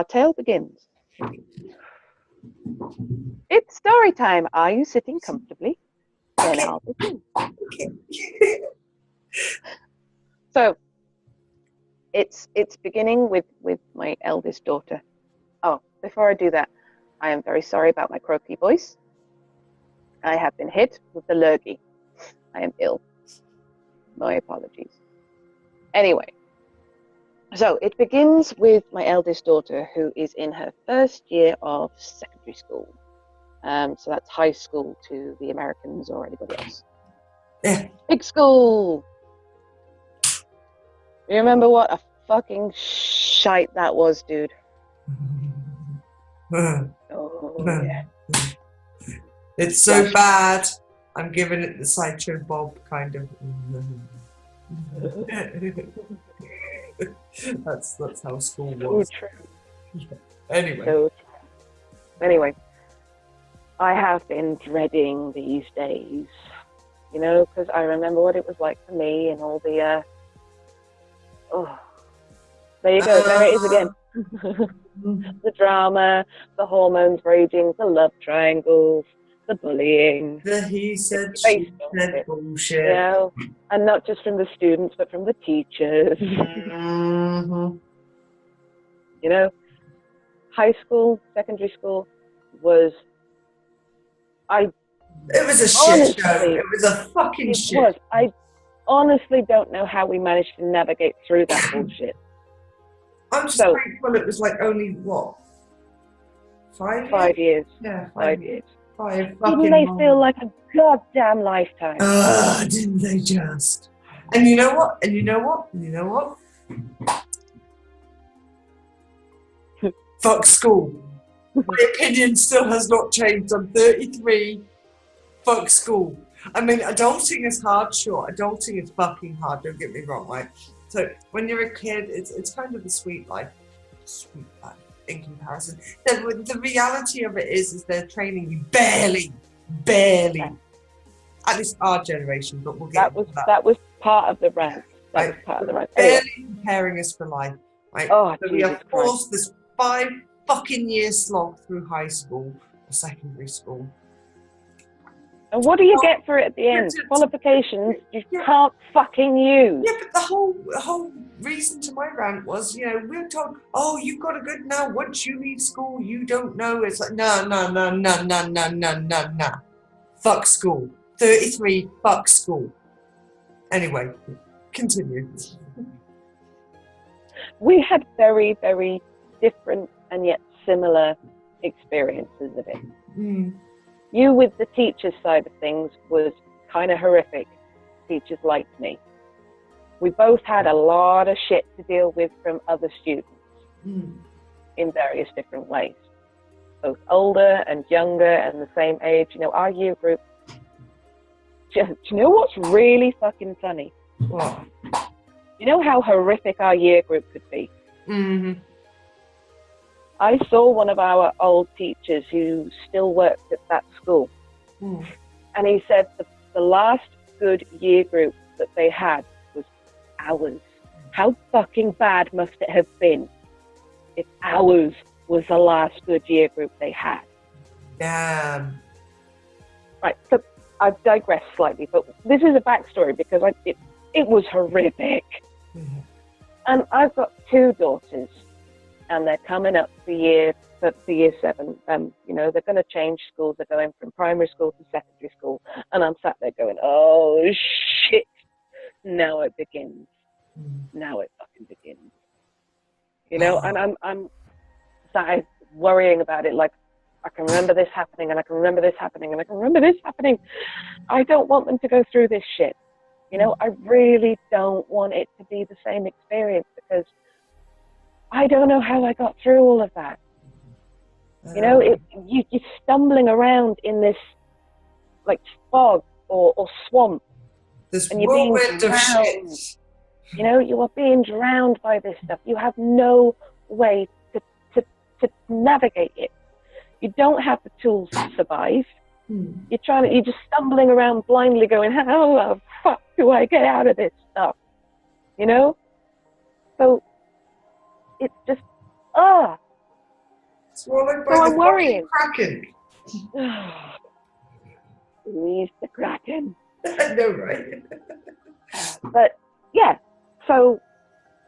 our tale begins. It's story time. Are you sitting comfortably? Then I'll begin. So it's beginning with my eldest daughter. Oh, before I do that, I am very sorry about my croaky voice. I have been hit with the lurgy. I am ill. My apologies. Anyway, so it begins with my eldest daughter, who is in her first year of secondary school. So that's high school to the Americans or anybody else. Yeah. Big school. You remember what a fucking shite that was, dude? Oh, yeah. It's so bad. I'm giving it the Sideshow Bob kind of. that's how school was. So true. Anyway. So true. Anyway, I have been dreading these days, you know, because I remember what it was like for me and all the, there you go, there it is again. The drama, the hormones raging, the love triangles, the bullying. The he said, she said bullshit. You know, and not just from the students, but from the teachers. Mm-hmm. You know, high school, secondary school was, it was a shit show. It was a fucking shit. It was. I honestly don't know how we managed to navigate through that bullshit. I'm just grateful it was like only, what, 5 years? 5 years. Yeah, 5 years. 5 fucking Didn't they feel like a goddamn lifetime? Didn't they just? And you know what? Fuck school. My opinion still has not changed. I'm 33. Fuck school. I mean, adulting is hard, sure. Adulting is fucking hard, don't get me wrong, right? So when you're a kid, it's kind of a sweet life in comparison. The reality of it is they're training you barely. At least our generation, but we'll get that was part of the rant. That was part of the rant. Barely preparing us for life, right? Oh, so we are forced this 5 fucking year slog through high school or secondary school. And what do you get for it at the end? Qualifications you can't fucking use. Yeah, but the whole reason to my rant was, you know, we're told, oh, you've got a good now. Once you leave school, you don't know. It's like, no. Fuck school. 33, fuck school. Anyway, continue. We had very, very different and yet similar experiences of it. Mm. You with the teacher's side of things was kind of horrific. Teachers liked me. We both had a lot of shit to deal with from other students in various different ways. Both older and younger and the same age. You know, our year group. Do you know what's really fucking funny? What? You know how horrific our year group could be? Mm-hmm. I saw one of our old teachers who still worked at that school. Mm. And he said the last good year group that they had was ours. How fucking bad must it have been if ours was the last good year group they had? Damn. Right, so I've digressed slightly, but this is a backstory because it was horrific. Mm-hmm. And I've got 2 daughters. And they're coming up for year 7. You know, they're going to change schools. They're going from primary school to secondary school. And I'm sat there going, oh, shit. Now it begins. Now it fucking begins. You know, and I'm sat worrying about it like, I can remember this happening, and I can remember this happening, and I can remember this happening. I don't want them to go through this shit. You know, I really don't want it to be the same experience because I don't know how I got through all of that. You know, you're stumbling around in this, like, fog or swamp. This and you're being drowned. You know, you are being drowned by this stuff. You have no way to navigate it. You don't have the tools to survive. You're just stumbling around blindly going, how the fuck do I get out of this stuff? You know? So, it's just, Swallowed by So the I'm worrying. Kraken. Please, the Kraken. I know, right? But yeah, so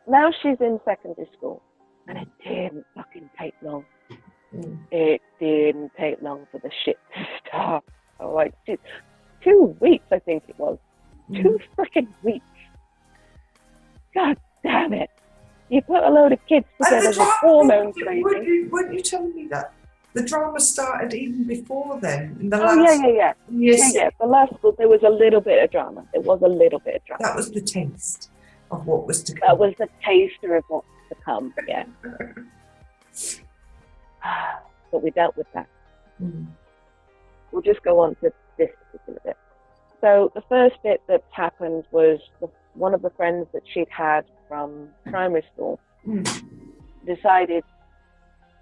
now she's in secondary school, and it didn't fucking take long. It didn't take long for the shit to start. Oh, like 2 weeks, I think it was. 2 freaking weeks. God damn it! You put a load of kids together with hormones raging. Weren't you telling me that? The drama started even before then. In the Oh last yeah. The last school, there was a little bit of drama. There was a little bit of drama. That was the taste of what was to come. That was the taster of what's to come. Yeah. But we dealt with that. We'll just go on to this particular bit. So the first bit that happened was one of the friends that she'd had from primary school decided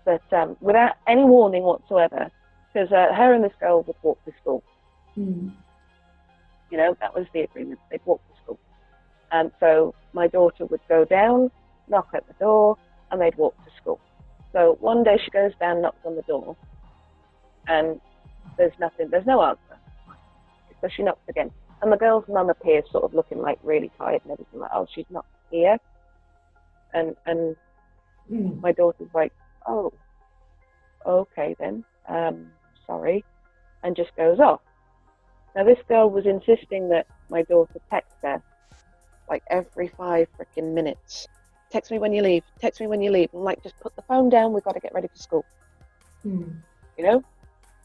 that without any warning whatsoever, because her and this girl would walk to school. You know, that was the agreement. They'd walk to school. And so my daughter would go down, knock at the door, and they'd walk to school. So one day she goes down, knocks on the door, and there's nothing, there's no answer. So she knocks again. And the girl's mum appears sort of looking like really tired and everything, like, oh, she's not here. And my daughter's like, oh, okay then, sorry, and just goes off. Now this girl was insisting that my daughter text her like every 5 freaking minutes. Text me when you leave, text me when you leave. I'm like, just put the phone down, we've got to get ready for school. You know?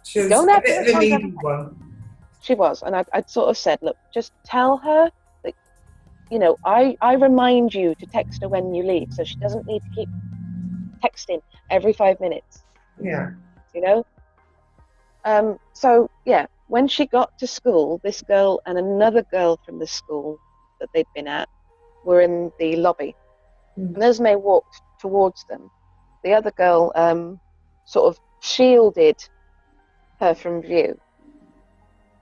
She was a bit of a needy one. She was, and I'd sort of said, look, just tell her that, you know, I remind you to text her when you leave, so she doesn't need to keep texting every 5 minutes. Yeah. You know? So, yeah, when she got to school, this girl and another girl from the school that they'd been at were in the lobby. And as May walked towards them, the other girl sort of shielded her from view.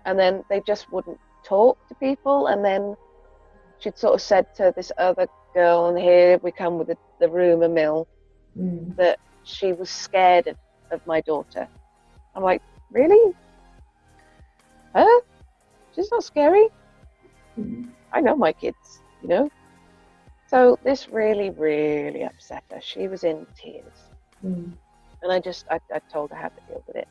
And then they just wouldn't talk to people. And then she'd sort of said to this other girl, and here we come with the rumour mill, that she was scared of my daughter. I'm like, really? Huh? She's not scary. I know my kids, you know? So this really, really upset her. She was in tears. And I told her how to deal with it.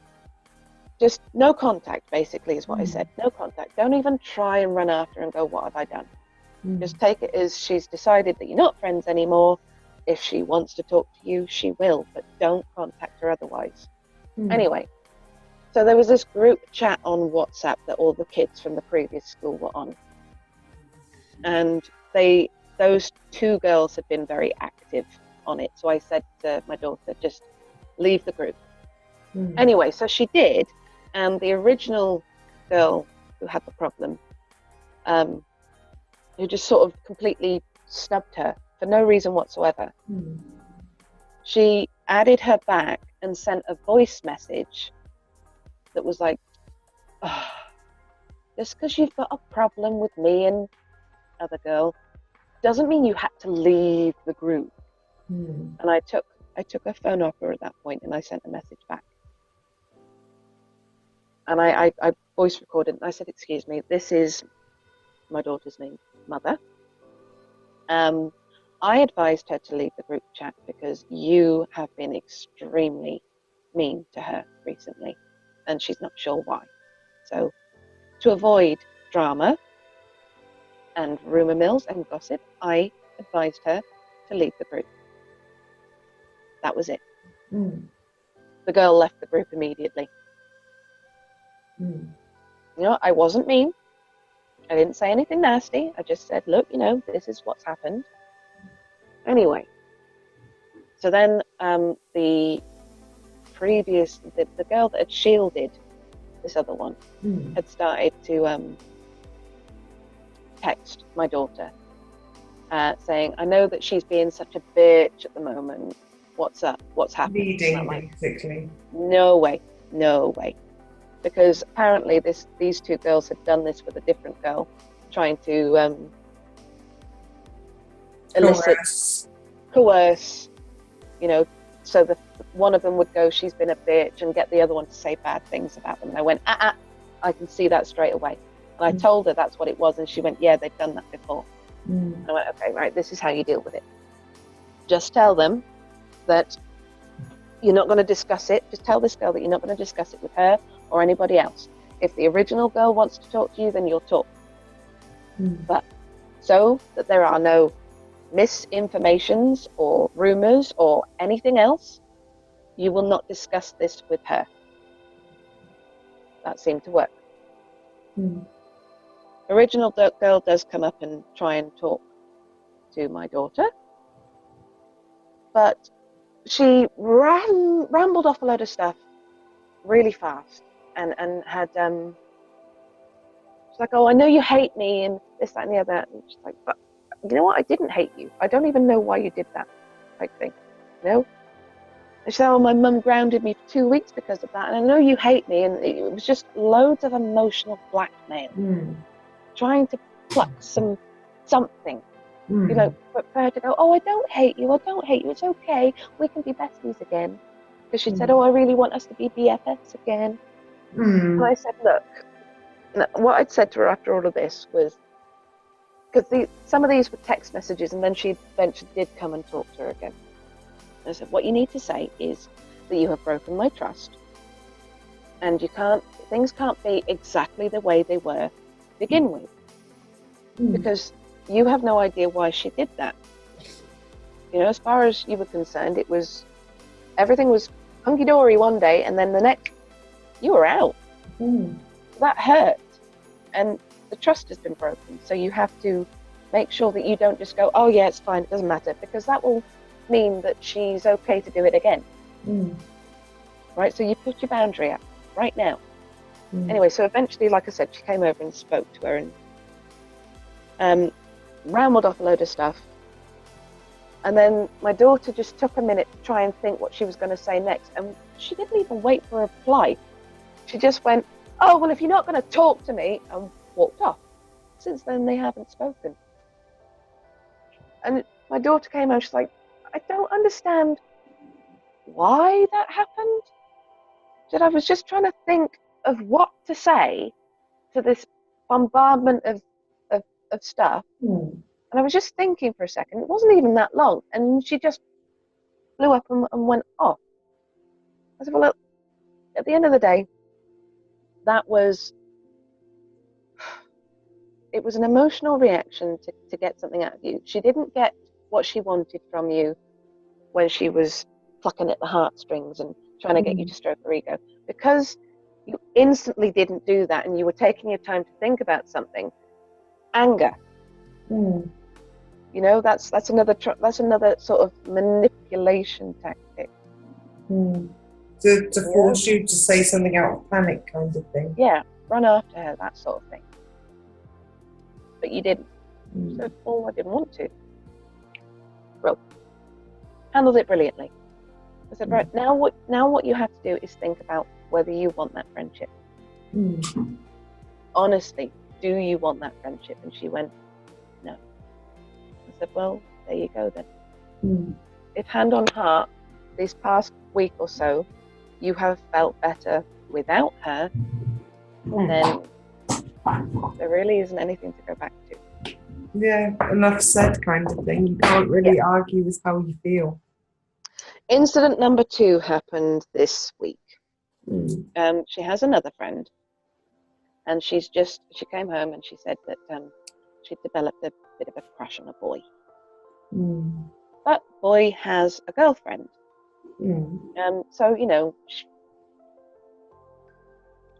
Just no contact, basically, is what I said. No contact. Don't even try and run after and go, what have I done? Just take it as she's decided that you're not friends anymore. If she wants to talk to you, she will, but don't contact her otherwise. Anyway, so there was this group chat on WhatsApp that all the kids from the previous school were on. And those 2 girls had been very active on it. So I said to my daughter, just leave the group. Anyway, so she did. And the original girl who had the problem, who just sort of completely snubbed her for no reason whatsoever, she added her back and sent a voice message that was like, oh, just because you've got a problem with me and other girl doesn't mean you had to leave the group. And I took her phone off her at that point, and I sent a message back. And I voice recorded, and I said, excuse me, this is my daughter's name, Mother. I advised her to leave the group chat because you have been extremely mean to her recently, and she's not sure why. So to avoid drama and rumour mills and gossip, I advised her to leave the group. That was it. The girl left the group immediately. You know, I wasn't mean. I didn't say anything nasty. I just said, look, you know, this is what's happened. Anyway, so then the girl that had shielded this other one had started to text my daughter saying, I know that she's being such a bitch at the moment. What's up? What's happening? Leading, like, basically. No way. Because apparently these 2 girls had done this with a different girl, trying to elicit, coerce, you know, so one of them would go, she's been a bitch, and get the other one to say bad things about them. And I went, I can see that straight away. And I told her that's what it was, and she went, yeah, they've done that before. And I went, okay, right, this is how you deal with it. Just tell them that you're not going to discuss it. Just tell this girl that you're not going to discuss it with her or anybody else. If the original girl wants to talk to you, then you'll talk. But so that there are no misinformations or rumors or anything else, you will not discuss this with her. That seemed to work. Original girl does come up and try and talk to my daughter, but she rambled off a load of stuff really fast, and had she's like, oh, I know you hate me and this, that, and the other. And she's like, but you know what? I didn't hate you. I don't even know why you did that, type thing. You know? And she said, oh, my mum grounded me for 2 weeks because of that, and I know you hate me. And it was just loads of emotional blackmail, trying to pluck something. You know, for her to go, oh, I don't hate you, it's okay, we can be besties again. Because she said, oh, I really want us to be BFFs again. And I said, look, what I'd said to her after all of this was, because some of these were text messages, and then she eventually did come and talk to her again. And I said, what you need to say is that you have broken my trust, and things can't be exactly the way they were to begin with, because you have no idea why she did that. You know, as far as you were concerned, everything was hunky-dory one day, and then the next, you were out. That hurt, and the trust has been broken. So you have to make sure that you don't just go, oh yeah, it's fine, it doesn't matter, because that will mean that she's okay to do it again. Right, so you put your boundary up right now. Anyway, so eventually, like I said, she came over and spoke to her, and rambled off a load of stuff. And then my daughter just took a minute to try and think what she was going to say next, and she didn't even wait for a reply. She just went, oh, well, if you're not going to talk to me, and walked off. Since then, they haven't spoken. And my daughter came home, she's like, I don't understand why that happened. She said, I was just trying to think of what to say to this bombardment of stuff. And I was just thinking for a second. It wasn't even that long. And she just blew up and went off. I said, well, look, at the end of the day, it was an emotional reaction to get something out of you. She didn't get what she wanted from you when she was plucking at the heartstrings and trying to get you to stroke her ego. Because you instantly didn't do that, and you were taking your time to think about something. Anger. You know, that's another sort of manipulation tactic. To force you to say something out of panic, kind of thing. Yeah, run after her, that sort of thing. But you didn't. So, I didn't want to. Well, handled it brilliantly. I said, right, now what you have to do is think about whether you want that friendship. Honestly, do you want that friendship? And she went, no. I said, well, there you go then. If hand on heart, this past week or so, you have felt better without her, then there really isn't anything to go back to. Yeah, enough said, kind of thing. You can't really argue with how you feel. Incident number 2 happened this week. She has another friend, and she came home and she said that she'd developed a bit of a crush on a boy. But boy has a girlfriend. So, you know,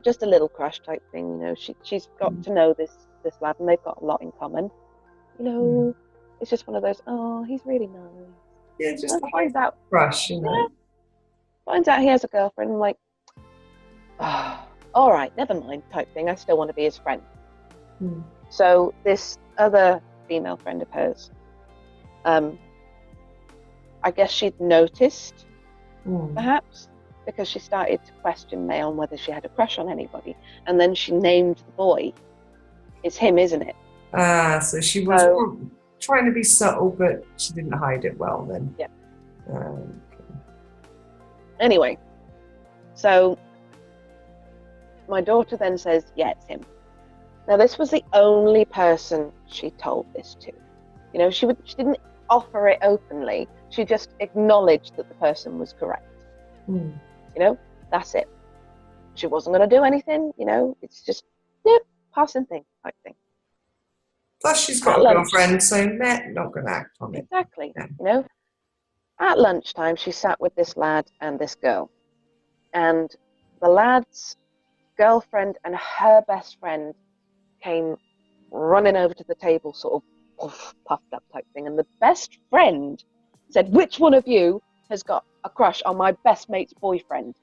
just a little crush type thing, you know. She's got to know this lad, and they've got a lot in common. You know, it's just one of those, oh, he's really nice. Yeah, just finds out crush, you know. Yeah, finds out he has a girlfriend, and like, oh, all right, never mind type thing. I still want to be his friend. So this other female friend of hers, I guess she'd noticed, perhaps, because she started to question me on whether she had a crush on anybody, and then she named the boy. It's him, isn't it? So she was trying to be subtle, but she didn't hide it well then. Yeah. Okay. Anyway, so my daughter then says, yeah, it's him. Now, this was the only person she told this to. You know, she didn't offer it openly. She just acknowledged that the person was correct. You know, that's it. She wasn't going to do anything. You know, it's just, yeah, passing thing type thing. Plus, she's got a girlfriend, so not going to act on it. Exactly. Yeah. You know, at lunchtime, she sat with this lad and this girl. And the lad's girlfriend and her best friend came running over to the table, sort of puffed up type thing. And the best friend said, which one of you has got a crush on my best mate's boyfriend?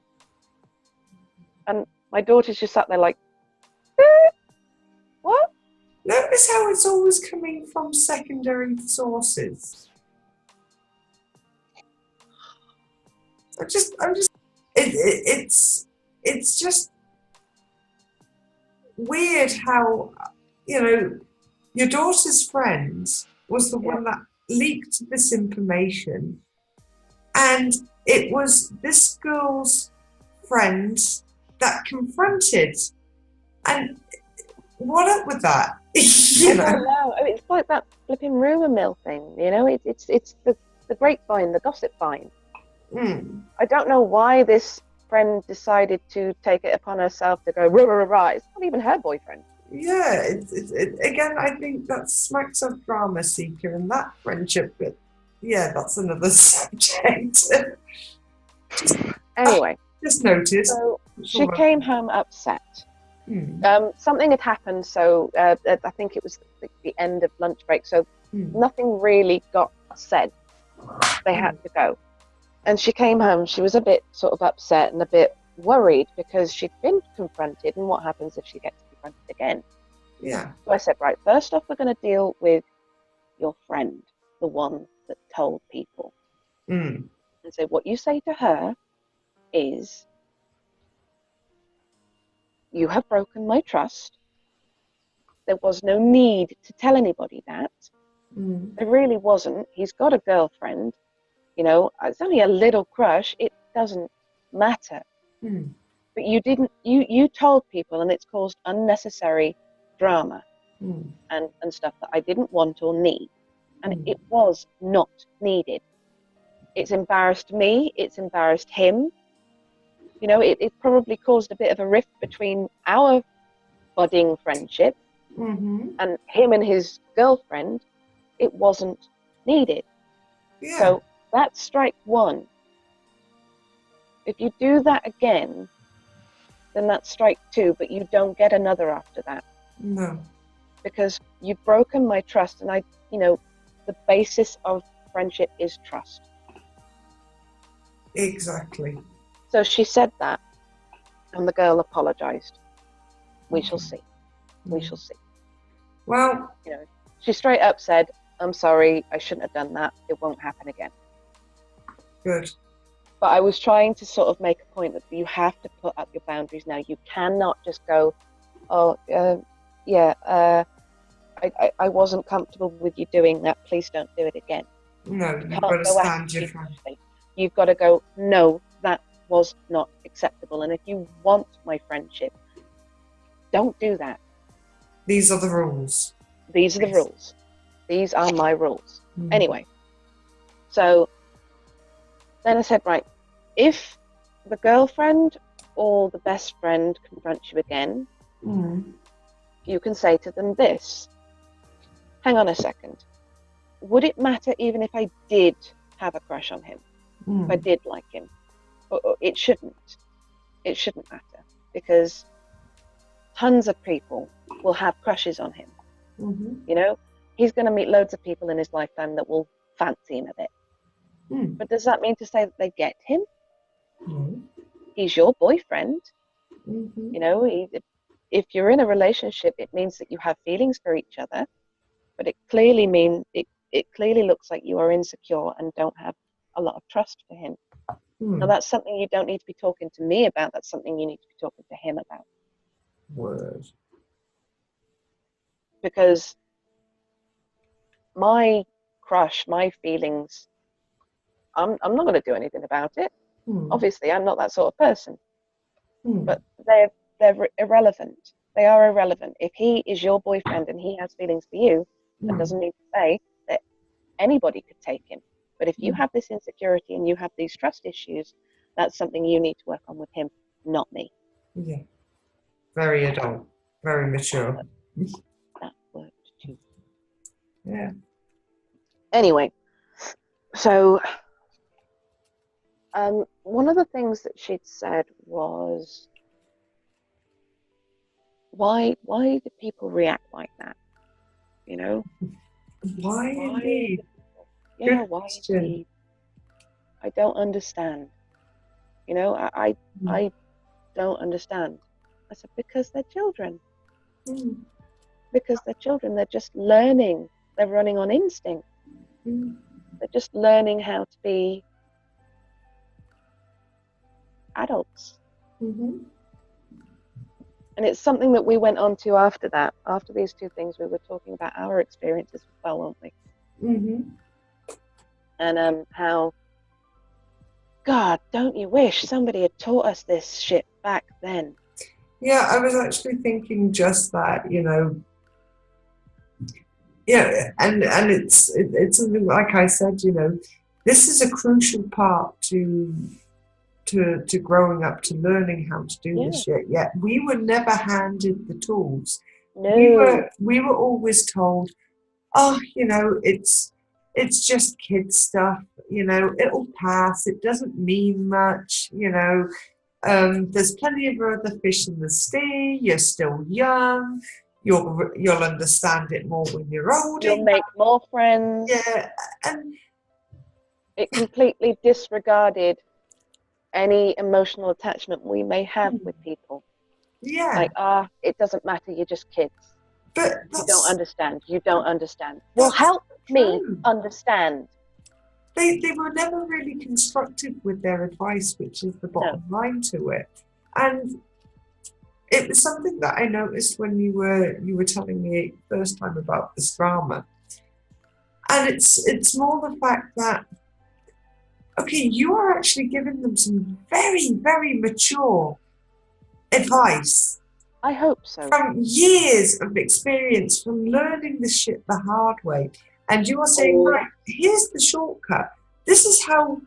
And my daughter's just sat there like, what? Notice how it's always coming from secondary sources. It's just weird how, you know, your daughter's friend was the one that leaked this information, and it was this girl's friend that confronted. And what up with that? You know? I don't know. I mean, it's like that flipping rumour mill thing, you know? It's the grapevine, the gossip vine. I don't know why this friend decided to take it upon herself to go, rah, rah, rah. It's not even her boyfriend. Yeah, again, I think that smacks of drama seeker and that friendship, but yeah, that's another subject. Anyway. Just noticed. So she came home upset. Something had happened, so I think it was the end of lunch break, so nothing really got said. They had to go. And she came home, she was a bit sort of upset and a bit worried because she'd been confronted, and what happens if she gets confronted again? Yeah. So I said, right, first off, we're going to deal with your friend, the one that told people. And so what you say to her is, you have broken my trust. There was no need to tell anybody that. There really wasn't. He's got a girlfriend. You know, it's only a little crush. It doesn't matter. But you told people, and it's caused unnecessary drama and stuff that I didn't want or need. And it was not needed. It's embarrassed me. It's embarrassed him. You know, it probably caused a bit of a rift between our budding friendship and him and his girlfriend. It wasn't needed. Yeah. So that's strike one. If you do that again, then that's strike two, but you don't get another after that. No. Because you've broken my trust, and the basis of friendship is trust. Exactly. So she said that, and the girl apologized. We shall see. We shall see. Well, you know, she straight up said, I'm sorry, I shouldn't have done that. It won't happen again. Good. But I was trying to sort of make a point that you have to put up your boundaries now. You cannot just go, I wasn't comfortable with you doing that. Please don't do it again. No, you've got to stand your ground. You've got to go, no, that was not acceptable. And if you want my friendship, don't do that. These are the rules. These are the rules. These are my rules. Anyway, so then I said, right, if the girlfriend or the best friend confronts you again, you can say to them this. Hang on a second. Would it matter even if I did have a crush on him? If I did like him? It shouldn't. It shouldn't matter, because tons of people will have crushes on him. You know, he's going to meet loads of people in his lifetime that will fancy him a bit. But does that mean to say that they get him? He's your boyfriend. You know, if you're in a relationship, it means that you have feelings for each other, but it clearly looks like you are insecure and don't have a lot of trust for him. Now, that's something you don't need to be talking to me about. That's something you need to be talking to him about. Word. Because my crush, my feelings, I'm not going to do anything about it. Obviously, I'm not that sort of person, Hmm. but they're irrelevant. They are irrelevant. If he is your boyfriend and he has feelings for you, that Hmm. doesn't mean to say that anybody could take him. But if you Hmm. have this insecurity and you have these trust issues, that's something you need to work on with him, not me. Yeah. Very adult. Very mature. That worked too. Yeah. Anyway, so one of the things that she'd said was, why do people react like that? You know, Why why? indeed? Yeah, Good why question. indeed? I don't understand. You know, I don't understand. I said, because they're children. Hmm. Because they're children. They're just learning. They're running on instinct. Hmm. They're just learning how to be adults. Mm-hmm. And it's something that we went on to after that. After these two things, we were talking about our experiences as well, weren't we? Mm-hmm. And how, God, don't you wish somebody had taught us this shit back then? Yeah, I was actually thinking just that, you know. Yeah, and it's something like I said, you know, this is a crucial part to growing up, to learning how to do Yeah. this shit. Yet we were never handed the tools. No. We were always told, oh, you know, it's just kid stuff, you know, it'll pass, it doesn't mean much, you know. There's plenty of other fish in the sea. You're still young. You'll understand it more when you're older. You'll make more friends. Yeah, and It completely disregarded any emotional attachment we may have with people. yeah, Like, it doesn't matter, you're just kids. but You don't understand. You don't understand. Well, that's help me true. understand. They were never really constructive with their advice, which is the No. bottom line to it. And it was something that I noticed when you were telling me first time about this drama. And it's more the fact that, okay, you are actually giving them some very, very mature advice I hope so. from years of experience, from learning this shit the hard way. And you are saying, right, here's the shortcut. This is how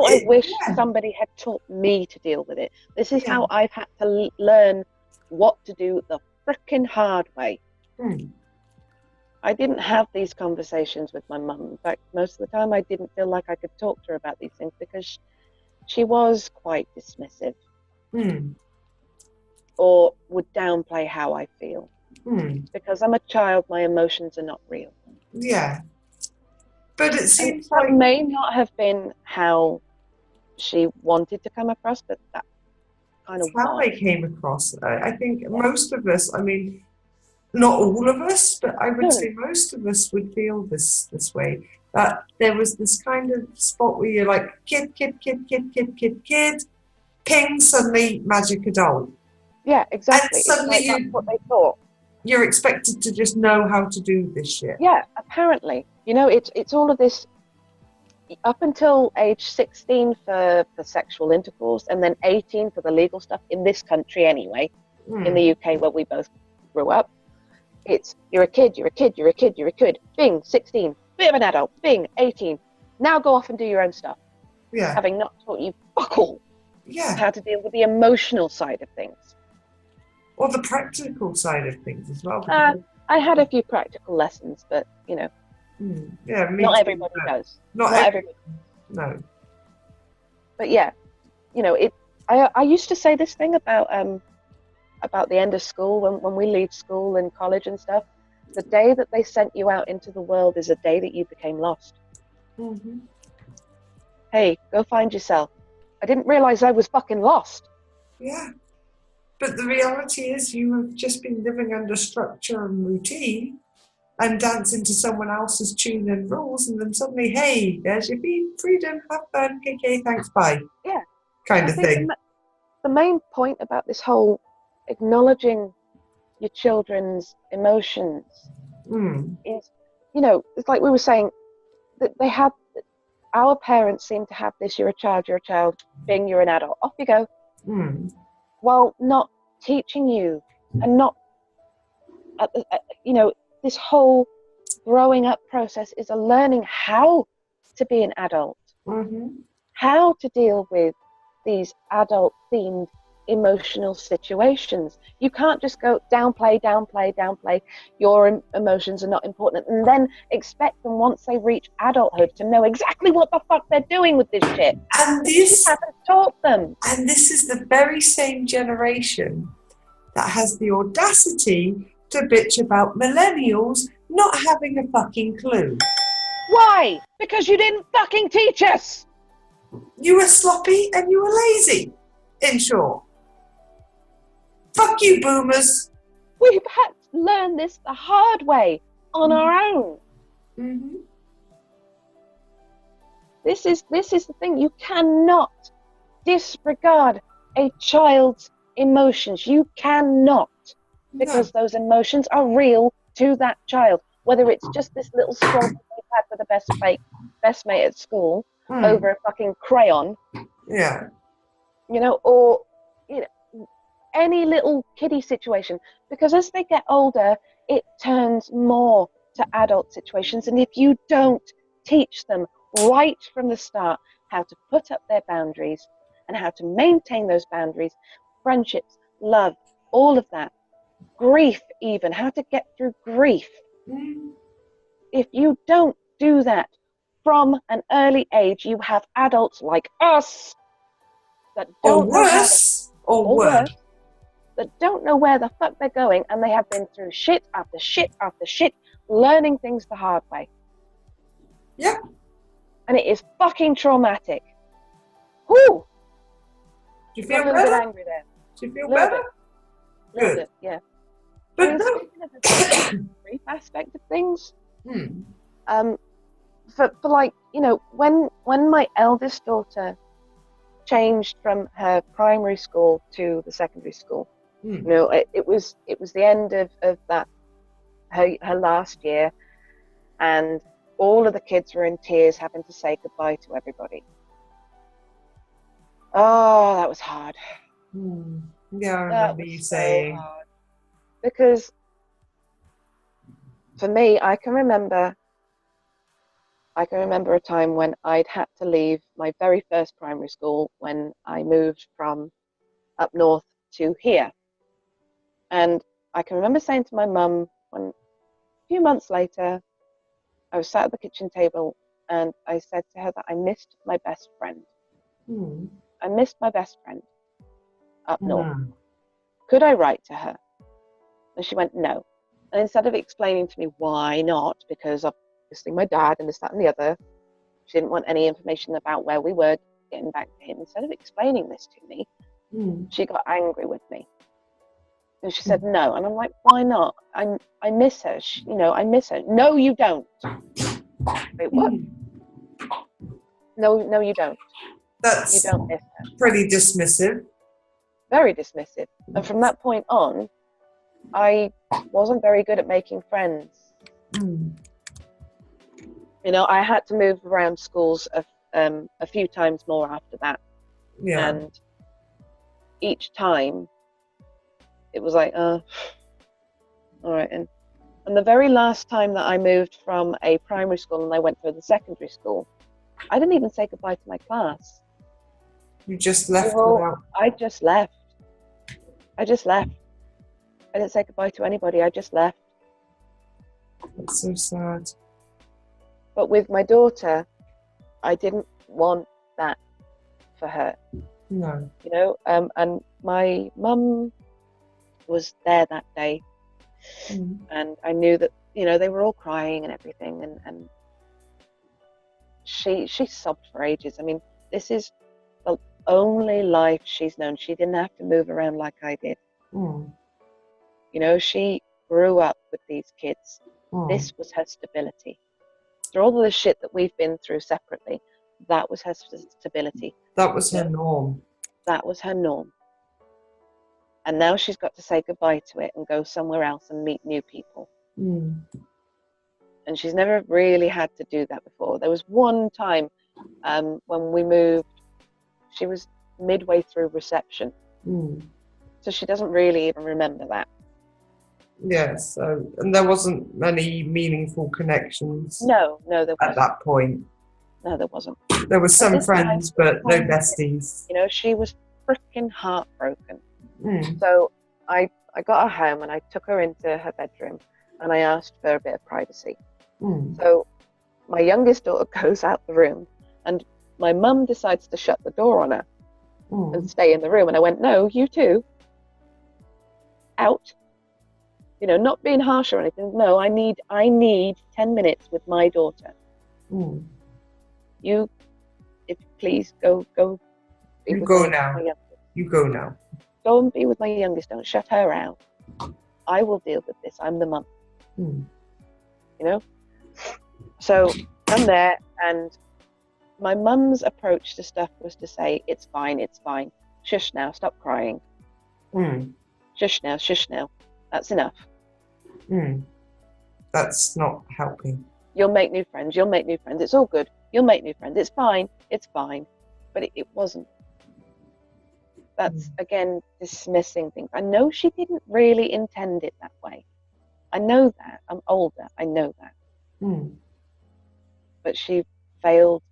I wish yeah, somebody had taught me to deal with it. This is yeah. how I've had to learn what to do the frickin' hard way. I didn't have these conversations with my mum. In fact, most of the time I didn't feel like I could talk to her about these things because she was quite dismissive or would downplay how I feel. Because I'm a child, my emotions are not real. Yeah. But it seems that like may not have been how she wanted to come across, but that kind of how was. they came across. I think most of us, I mean, not all of us, but I would say most of us would feel this way. That there was this kind of spot where you're like, kid, ping, suddenly magic adult. Yeah, exactly. And suddenly it's like that's what they thought. You're expected to just know how to do this shit. Yeah, apparently. You know, it's all of this up until age 16 for sexual intercourse, and then 18 for the legal stuff in this country anyway. In the UK where we both grew up, it's you're a kid. Bing, 16, bit of an adult. Bing, 18. Now go off and do your own stuff. Yeah. Having not taught you fuck all. Yeah. How to deal with the emotional side of things. Or the practical side of things as well. I had a few practical lessons, but you know, yeah, not everybody does. Not everybody. No. But yeah, you know, I used to say this thing about the end of school when we leave school and college and stuff. The day that they sent you out into the world is a day that you became lost. Hey, go find yourself. I didn't realize I was fucking lost. Yeah. But the reality is you have just been living under structure and routine and dancing to someone else's tune and rules, and then suddenly, hey, there's your freedom, have fun, okay, thanks, bye. Yeah. Kind of thing. The main point about this whole acknowledging your children's emotions is, you know, it's like we were saying, that they had, our parents seem to have this, you're a child, being you're an adult, off you go. While not teaching you and not, this whole growing up process is a learning how to be an adult, how to deal with these adult themed emotional situations. You can't just go downplay, your emotions are not important, and then expect them once they reach adulthood to know exactly what the fuck they're doing with this shit. And you haven't taught them. And this is the very same generation that has the audacity to bitch about millennials not having a fucking clue. Why? Because you didn't fucking teach us. You were sloppy and you were lazy, in short. Fuck you, boomers. We've had to learn this the hard way on our own. This is the thing. You cannot disregard a child's emotions. You cannot, because those emotions are real to that child. Whether it's just this little squabble they've had with the best mate at school over a fucking crayon. Yeah. Or any little kiddie situation. Because as they get older, it turns more to adult situations. And if you don't teach them right from the start how to put up their boundaries and how to maintain those boundaries, friendships, love, all of that, grief even, how to get through grief. If you don't do that from an early age, you have adults like us that don't that don't know where the fuck they're going, and they have been through shit after shit after shit, learning things the hard way. Yeah. And it is fucking traumatic. Whew! Do you feel a little better? bit angry there. Do you feel better? Good. Bit, yeah. But speaking of the grief aspect of things, for like, when my eldest daughter changed from her primary school to the secondary school, it was the end of that, her last year, and all of the kids were in tears having to say goodbye to everybody. Oh, that was hard. Yeah, I remember you saying. Hard. Because for me, I can remember a time when I'd had to leave my very first primary school when I moved from up north to here. And I can remember saying to my mum, when a few months later, I was sat at the kitchen table and I said to her that I missed my best friend. I missed my best friend up north. Could I write to her? And she went, no. And instead of explaining to me why not, because obviously my dad and this, that, and the other, she didn't want any information about where we were getting back to him. Instead of explaining this to me, she got angry with me. And she said, no. And I'm like, why not? I miss her. I miss her. No, you don't. Wait, what? No, you don't. That's you don't miss her. Pretty dismissive. Very dismissive. And from that point on, I wasn't very good at making friends. I had to move around schools a few times more after that. Yeah. And each time, it was like, all right. And the very last time that I moved from a primary school and I went to the secondary school, I didn't even say goodbye to my class. You just left without... I just left. I didn't say goodbye to anybody. I just left. That's so sad. But with my daughter, I didn't want that for her. No. And my mum was there that day, and I knew that they were all crying and everything, and she sobbed for ages. I mean, this is the only life she's known. She didn't have to move around like I did. She grew up with these kids. This was her stability. Through all the shit that we've been through separately, that was her stability. That was her norm. That was her norm. And now she's got to say goodbye to it and go somewhere else and meet new people. And she's never really had to do that before. There was one time When we moved, she was midway through reception. So she doesn't really even remember that. Yeah, so, and there wasn't many meaningful connections. No, there wasn't. At that point. No, there wasn't. There were some friends, but no besties. You know, she was freaking heartbroken. So I got her home and I took her into her bedroom and I asked for a bit of privacy. So my youngest daughter goes out the room and my mum decides to shut the door on her and stay in the room. And I went, no, you two, out. You know, not being harsh or anything. No, I need 10 minutes with my daughter. You, if please go. You go now. You go now. Go and be with my youngest. Don't shut her out. I will deal with this. I'm the mum. You know? So I'm there, and my mum's approach to stuff was to say, it's fine. Shush now, stop crying. Shush now. That's enough. That's not helping. You'll make new friends. It's all good. You'll make new friends. It's fine. But it wasn't. That's, again, dismissing things. I know she didn't really intend it that way. I know that. I'm older. I know that. But she failed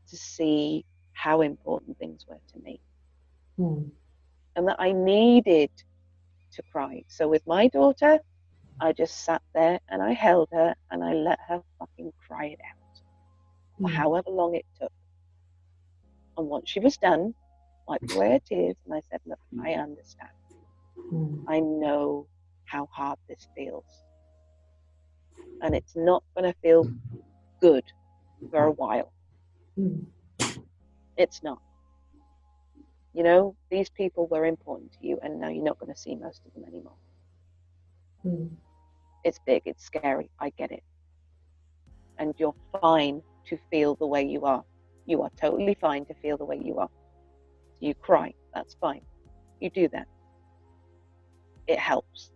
to see how important things were to me. And that I needed to cry. So with my daughter, I just sat there and I held her and I let her fucking cry it out. For however long it took. And once she was done, wiped away her tears, and I said, look, I understand. I know how hard this feels. And it's not going to feel good for a while. It's not. You know, these people were important to you, and now you're not going to see most of them anymore. It's big, it's scary, I get it. And you're fine to feel the way you are. You are totally fine to feel the way you are. You cry, that's fine. You do that. It helps.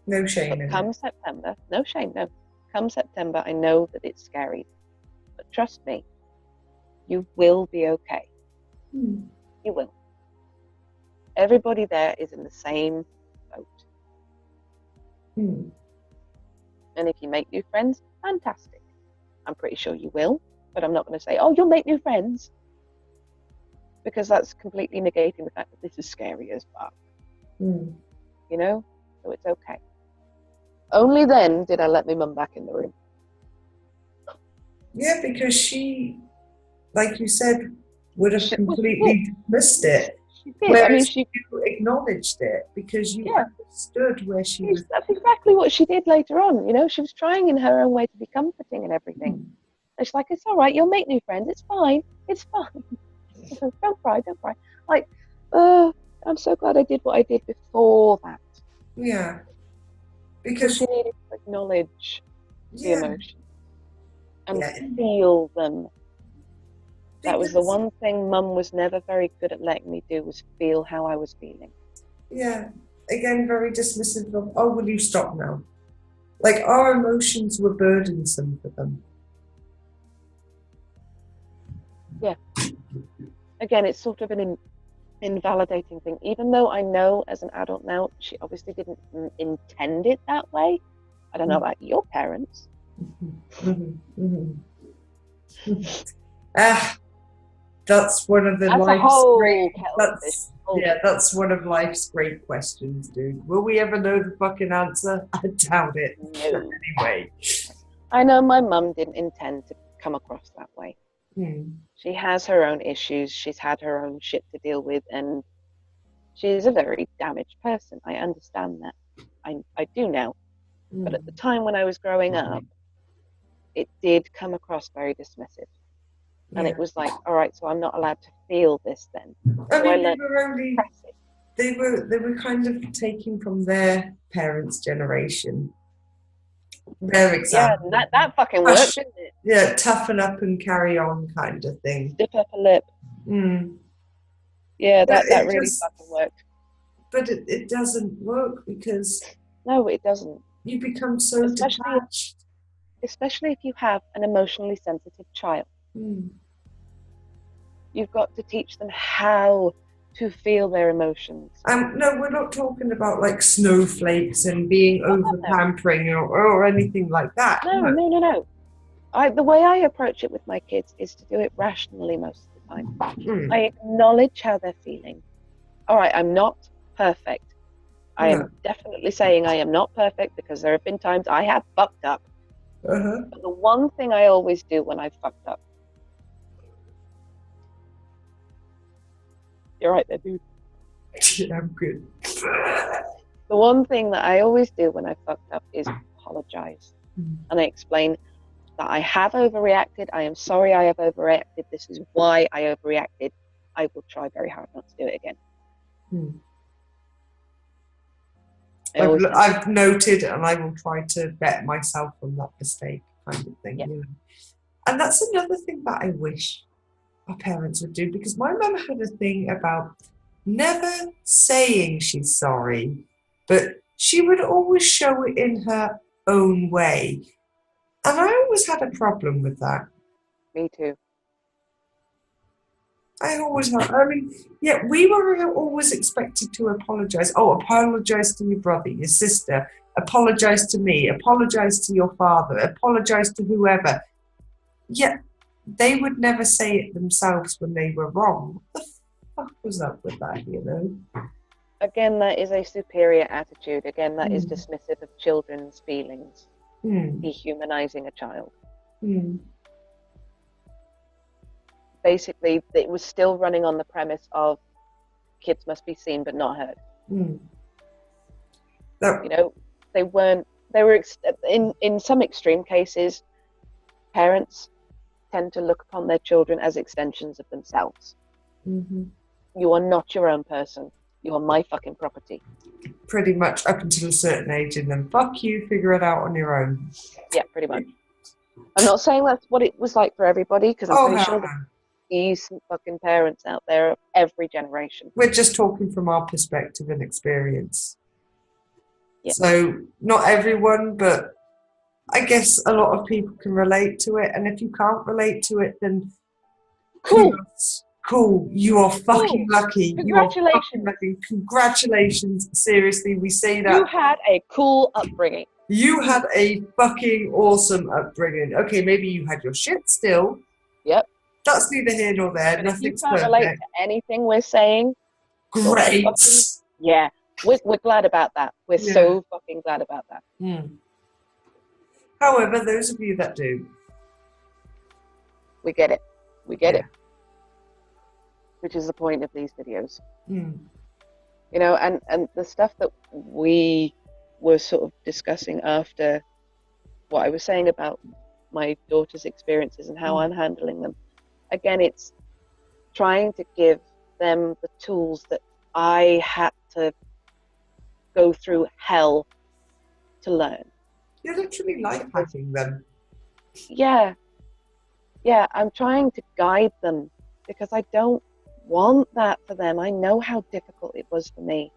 No shame. But come September, no shame, no. Come September, I know that it's scary. But trust me, you will be okay. You will. Everybody there is in the same boat. And if you make new friends, fantastic. I'm pretty sure you will, but I'm not going to say, oh, you'll make new friends. Because that's completely negating the fact that this is scary as fuck. You know? So it's okay. Only then did I let my mum back in the room. Yeah, because she, like you said, would have completely missed it. She did. Whereas you acknowledged it because you understood where she was. That's exactly what she did later on. You know, she was trying in her own way to be comforting and everything. And she's like, it's all right. You'll make new friends. It's fine. Don't cry. Like, I'm so glad I did what I did before that. Yeah. Because she needed to acknowledge the emotions and feel them. That was the one thing Mum was never very good at letting me do, was feel how I was feeling. Yeah. Again, very dismissive of, oh, will you stop now? Like, our emotions were burdensome for them. Yeah. Again, it's sort of an invalidating thing. Even though I know as an adult now, she obviously didn't intend it that way. I don't know about your parents. That's one of the that's one of life's great questions, dude. Will we ever know the fucking answer? I doubt it. No. Anyway, I know my mum didn't intend to come across that way. She has her own issues. She's had her own shit to deal with, and she's a very damaged person. I understand that. I do now. But at the time when I was growing up, it did come across very dismissive. And it was like, all right, so I'm not allowed to feel this then. I mean, they were kind of taking from their parents' generation. Their example. Yeah, that fucking worked, didn't it? Yeah, toughen up and carry on kind of thing. Stiff upper lip. Yeah, that really fucking worked. But it doesn't work because... No, it doesn't. You become so detached. especially if you have an emotionally sensitive child. You've got to teach them how to feel their emotions. No, we're not talking about like snowflakes and being over pampering or anything like that. No. The way I approach it with my kids is to do it rationally most of the time. I acknowledge how they're feeling. All right, I'm not perfect. I am definitely saying I am not perfect, because there have been times I have fucked up. But the one thing I always do when I've fucked up. You're right there, dude. Yeah, I'm good. The one thing that I always do when I fucked up is apologize. And I explain that I have overreacted. I am sorry I have overreacted. This is why I overreacted. I will try very hard not to do it again. I've noted, and I will try to bet myself on that mistake, kind of thing. You know? And that's another thing that I wish our parents would do, because my mum had a thing about never saying she's sorry, but she would always show it in her own way. And I always had a problem with that. Me too. I always have. I mean, yeah, we were always expected to apologize. Oh, apologize to your brother, your sister, apologize to me, apologize to your father, apologize to whoever. Yet they would never say it themselves when they were wrong. What the fuck was up with that, you know? Again, that is a superior attitude. Again, that is dismissive of children's feelings. Dehumanizing a child. Basically, it was still running on the premise of kids must be seen but not heard. You know, they were in some extreme cases, parents tend to look upon their children as extensions of themselves. You are not your own person. You are my fucking property. Pretty much up until a certain age, and then fuck you, figure it out on your own. Yeah, pretty much. I'm not saying that's what it was like for everybody, because I'm pretty sure there's decent fucking parents out there of every generation. We're just talking from our perspective and experience. So not everyone, but I guess a lot of people can relate to it. And if you can't relate to it, then cool. You are fucking lucky. Congratulations. You are fucking lucky. Congratulations. Seriously, we say that. You had a cool upbringing. You had a fucking awesome upbringing. Okay, maybe you had your shit still. Yep. That's neither here nor there. But Nothing's if you can't relate to anything we're saying, great. We're glad about that. We're so fucking glad about that. However, those of you that do, we get it. We get it. Which is the point of these videos. You know, and the stuff that we were sort of discussing after what I was saying about my daughter's experiences and how I'm handling them. Again, it's trying to give them the tools that I had to go through hell to learn. You're literally life hacking them. Yeah, I'm trying to guide them, because I don't want that for them. I know how difficult it was for me.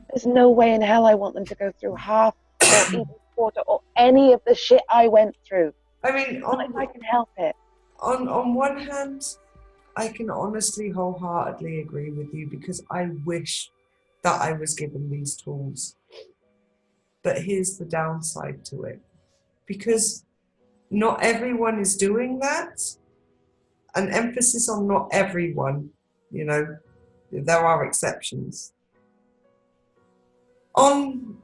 There's no way in hell I want them to go through half or even quarter or any of the shit I went through. I mean, if I can help it. On one hand, I can honestly wholeheartedly agree with you, because I wish that I was given these tools. But here's the downside to it. Because not everyone is doing that. An emphasis on not everyone, you know, there are exceptions. On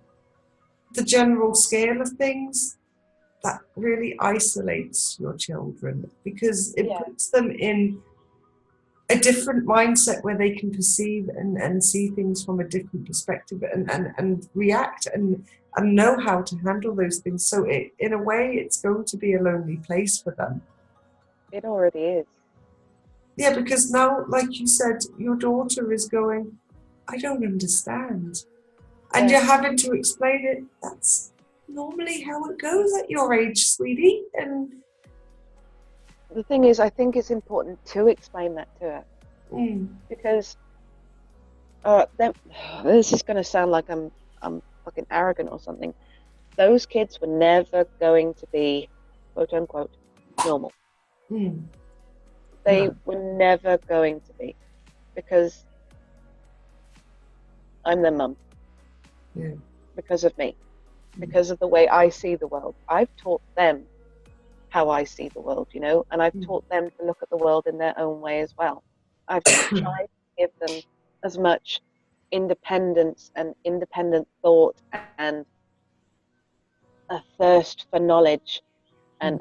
the general scale of things, that really isolates your children, because it puts them in a different mindset where they can perceive and see things from a different perspective and react and know how to handle those things. So in a way, it's going to be a lonely place for them. It already is. Yeah, because now, like you said, your daughter is going, I don't understand. And you're having to explain it. That's normally how it goes at your age, sweetie. And the thing is, I think it's important to explain that to her. Because this is going to sound like I'm fucking arrogant or something. those kids were never going to be, quote unquote, normal. They were never going to be, because I'm their mum. Yeah. Because of me. Because of the way I see the world. I've taught them how I see the world, you know, and I've taught them to look at the world in their own way as well. I've tried to give them as much independence and independent thought and a thirst for knowledge and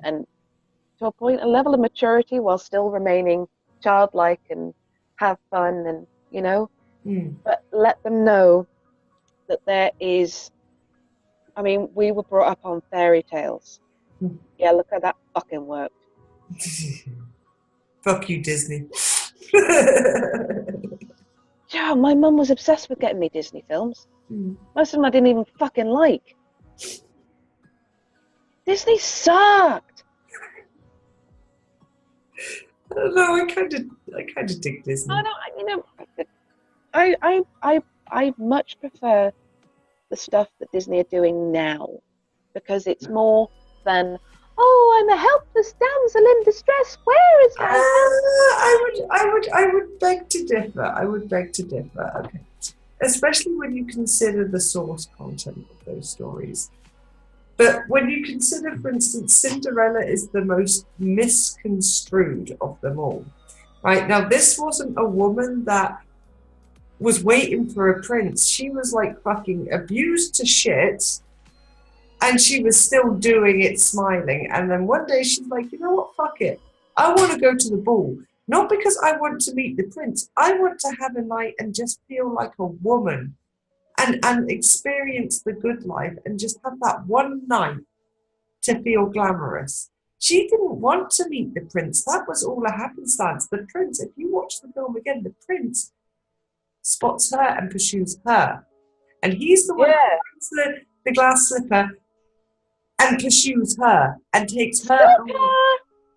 to a point, a level of maturity, while still remaining childlike and have fun and, you know, but let them know that there is, I mean, we were brought up on fairy tales. Yeah, look how that fucking worked. Fuck you, Disney. Yeah, my mum was obsessed with getting me Disney films. Most of them I didn't even fucking like. Disney sucked. I don't know. I kind of dig Disney. I don't, you know, I much prefer the stuff that Disney are doing now, because it's more than, oh, I'm a helpless damsel in distress. Where is my help? I would beg to differ. I would beg to differ. Okay, especially when you consider the source content of those stories. But when you consider, for instance, Cinderella is the most misconstrued of them all. Right now, this wasn't a woman that was waiting for a prince. She was like fucking abused to shit, and she was still doing it smiling. And then one day she's like, you know what, fuck it, I want to go to the ball, not because I want to meet the prince, I want to have a night and just feel like a woman and experience the good life and just have that one night to feel glamorous. She didn't want to meet the prince. That was all a happenstance. The prince, if you watch the film again, the prince spots her and pursues her. And he's the one who finds the glass slipper and pursues her and takes her away.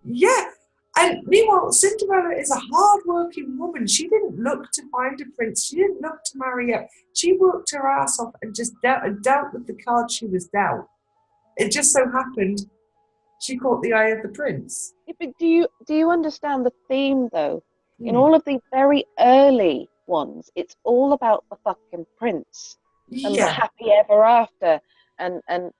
Yeah. And meanwhile, Cinderella is a hard-working woman. She didn't look to find a prince. She didn't look to marry up. She worked her ass off and just dealt with the cards she was dealt. It just so happened she caught the eye of the prince. Yeah, but do you understand the theme, though? In all of the very early ones, it's all about the fucking prince and the happy ever after, and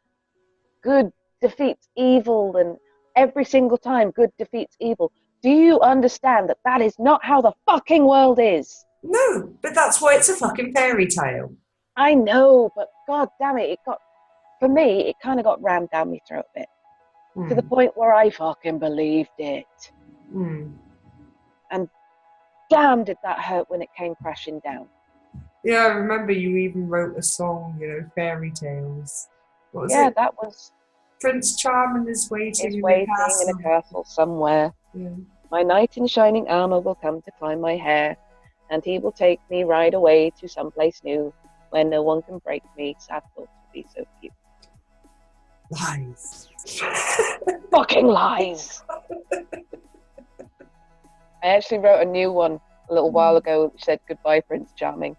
good defeats evil, and every single time good defeats evil. Do you understand that that is not how the fucking world is? No, but that's why it's a fucking fairy tale. I know, but god damn it, for me, it kind of got rammed down my throat a bit. To the point where I fucking believed it. And damn, did that hurt when it came crashing down. Yeah, I remember you even wrote a song, you know, fairy tales. What was it? Yeah, that was... Prince Charming is waiting in a castle somewhere. Yeah. My knight in shining armor will come to climb my hair, and he will take me right away to someplace new, where no one can break me. Sad thoughts would be so few. Lies. Fucking lies. I actually wrote a new one a little while ago which said, goodbye, Prince Charming.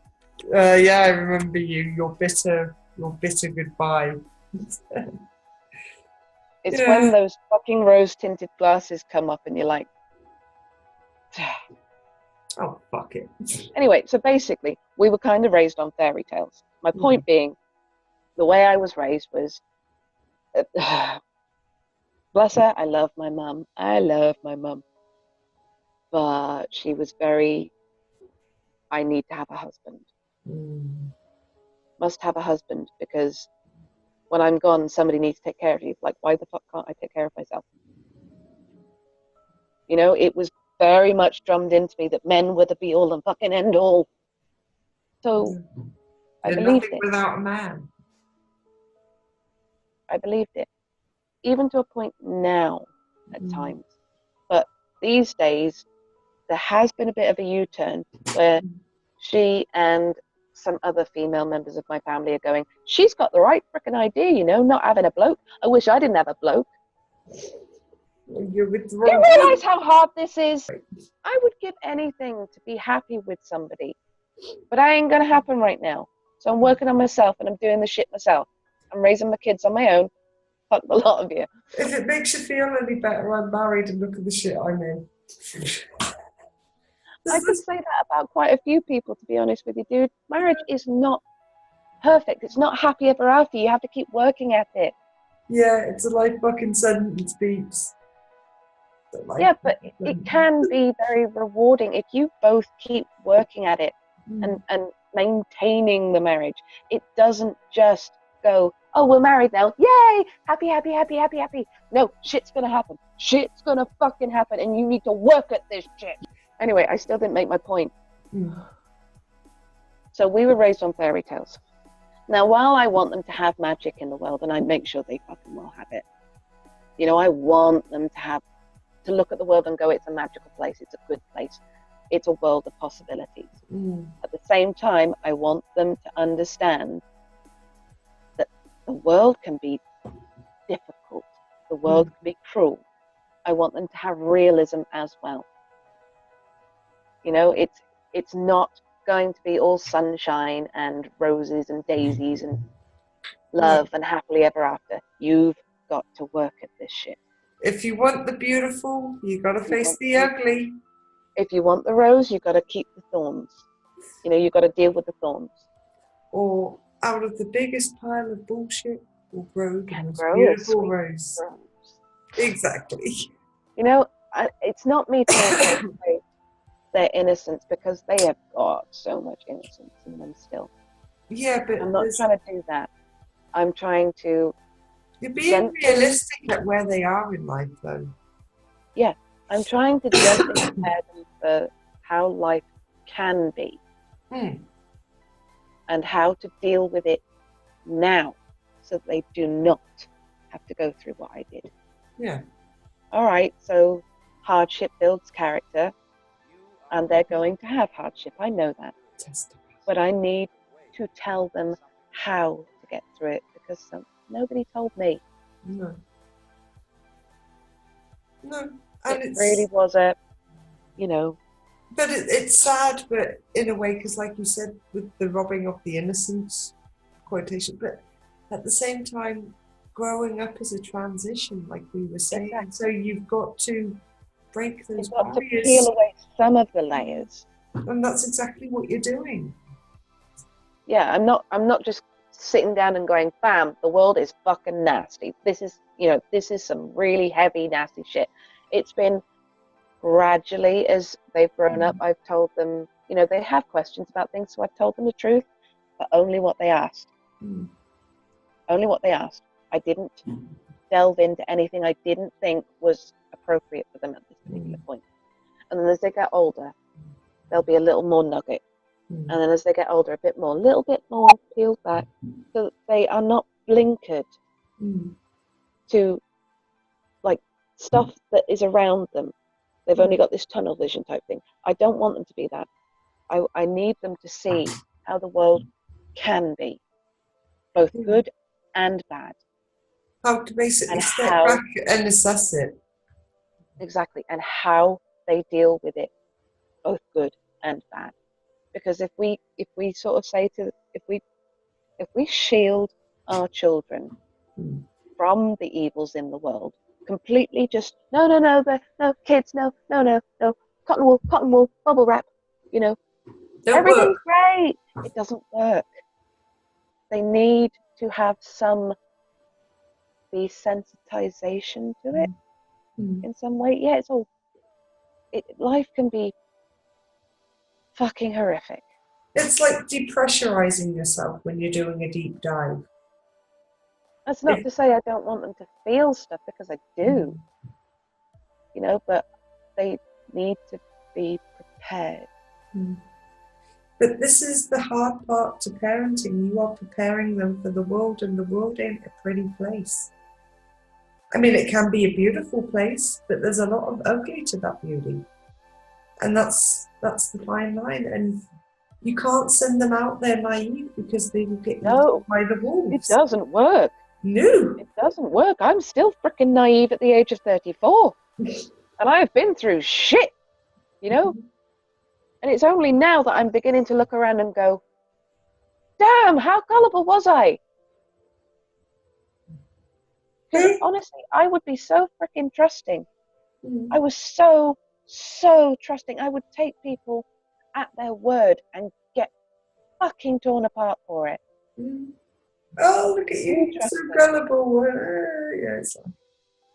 Yeah, I remember you. Your bitter goodbye. It's when those fucking rose-tinted glasses come up and you're like... oh, fuck it. Anyway, so basically, we were kind of raised on fairy tales. My point being, the way I was raised was... bless her, I love my mum. But she was very... I need to have a husband. Must have a husband, because... when I'm gone, somebody needs to take care of you. Like, why the fuck can't I take care of myself? You know, it was very much drummed into me that men were the be-all and fucking end-all. So, I believed it. Without a man. I believed it. Even to a point now, at times. But these days, there has been a bit of a U-turn where she and some other female members of my family are going, she's got the right frickin' idea, you know, not having a bloke. I wish I didn't have a bloke. You realise how hard this is? I would give anything to be happy with somebody, but I ain't gonna happen right now. So I'm working on myself and I'm doing the shit myself. I'm raising my kids on my own. Fuck the lot of you. If it makes you feel any better, I'm married and look at the shit I'm in. I could say that about quite a few people, to be honest with you, dude. Marriage is not perfect. It's not happy ever after. You have to keep working at it. Yeah, it's a life fucking sentence, beeps. Yeah, but it can be very rewarding if you both keep working at it and maintaining the marriage. It doesn't just go, oh, we're married now. Yay! Happy, happy, happy, happy, happy. No, shit's gonna happen. Shit's gonna fucking happen, and you need to work at this shit. Anyway, I still didn't make my point. So we were raised on fairy tales. Now, while I want them to have magic in the world, and I make sure they fucking will have it, you know, I want them to look at the world and go, it's a magical place, it's a good place, it's a world of possibilities. At the same time, I want them to understand that the world can be difficult, the world can be cruel. I want them to have realism as well. You know, it's not going to be all sunshine and roses and daisies and love and happily ever after. You've got to work at this shit. If you want the beautiful, you got to face the ugly. If you want the rose, you've got to keep the thorns. You know, you've got to deal with the thorns. Or out of the biggest pile of bullshit will grow the most beautiful rose. Exactly. You know, it's not me trying to take away their innocence, because they have got so much innocence in them still. Yeah, but I'm not trying to do that. I'm trying to... You're being realistic at where they are in life, though. Yeah, I'm trying to gently prepare them for how life can be. And how to deal with it now, so that they do not have to go through what I did. Yeah. All right, so hardship builds character, and they're going to have hardship. I know that. But I need to tell them how to get through it, because nobody told me. No. And it really was you know. But it's sad, but in a way, because like you said, with the robbing of the innocence, quotation, but at the same time, growing up is a transition, like we were saying. Exactly. So you've got to break those barriers. You've got to peel away some of the layers. And that's exactly what you're doing. Yeah, I'm not just sitting down and going, bam, the world is fucking nasty. This is some really heavy, nasty shit. It's been gradually, as they've grown up, I've told them, you know, they have questions about things, so I've told them the truth, but only what they asked. Only what they asked. I didn't delve into anything I didn't think was appropriate for them at this particular point. And then as they get older, there'll be a little more nugget. And then as they get older, a little bit more peeled back, so that they are not blinkered to like stuff that is around them. They've only got this tunnel vision type thing. I don't want them to be that. I need them to see how the world can be, both good and bad. How to basically step back and assess it. Exactly, and how they deal with it, both good and bad. Because if we sort of say if we shield our children from the evils in the world, completely just no kids, no cotton wool, bubble wrap, you know, everything's great. It doesn't work. They need to have some desensitization to it in some way. Yeah, life can be fucking horrific. It's like depressurizing yourself when you're doing a deep dive. That's not to say I don't want them to feel stuff, because I do, you know, but they need to be prepared. But this is the hard part to parenting. You are preparing them for the world, and the world ain't a pretty place. I mean, it can be a beautiful place, but there's a lot of ugly to that beauty. And that's the fine line. And you can't send them out there naive, because they will get eaten by the wolves. It doesn't work. No. It doesn't work. I'm still freaking naive at the age of 34. And I've been through shit, you know? And it's only now that I'm beginning to look around and go, damn, how gullible was I? Because honestly, I would be so freaking trusting. Mm. I was so trusting. I would take people at their word and get fucking torn apart for it. Mm. Oh, look at you, you're so gullible. Yes.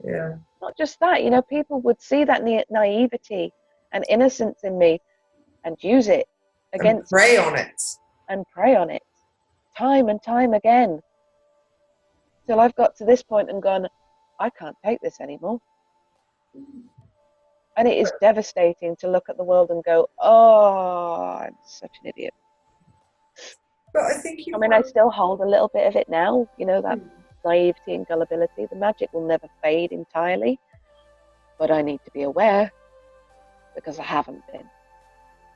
Yeah. Not just that, you know, people would see that naivety and innocence in me and use it against and prey on it. And prey on it time and time again. Till I've got to this point and gone, I can't take this anymore. And it is devastating to look at the world and go, oh, I'm such an idiot. But I think I still hold a little bit of it now, you know, that naivety and gullibility. The magic will never fade entirely, but I need to be aware because I haven't been.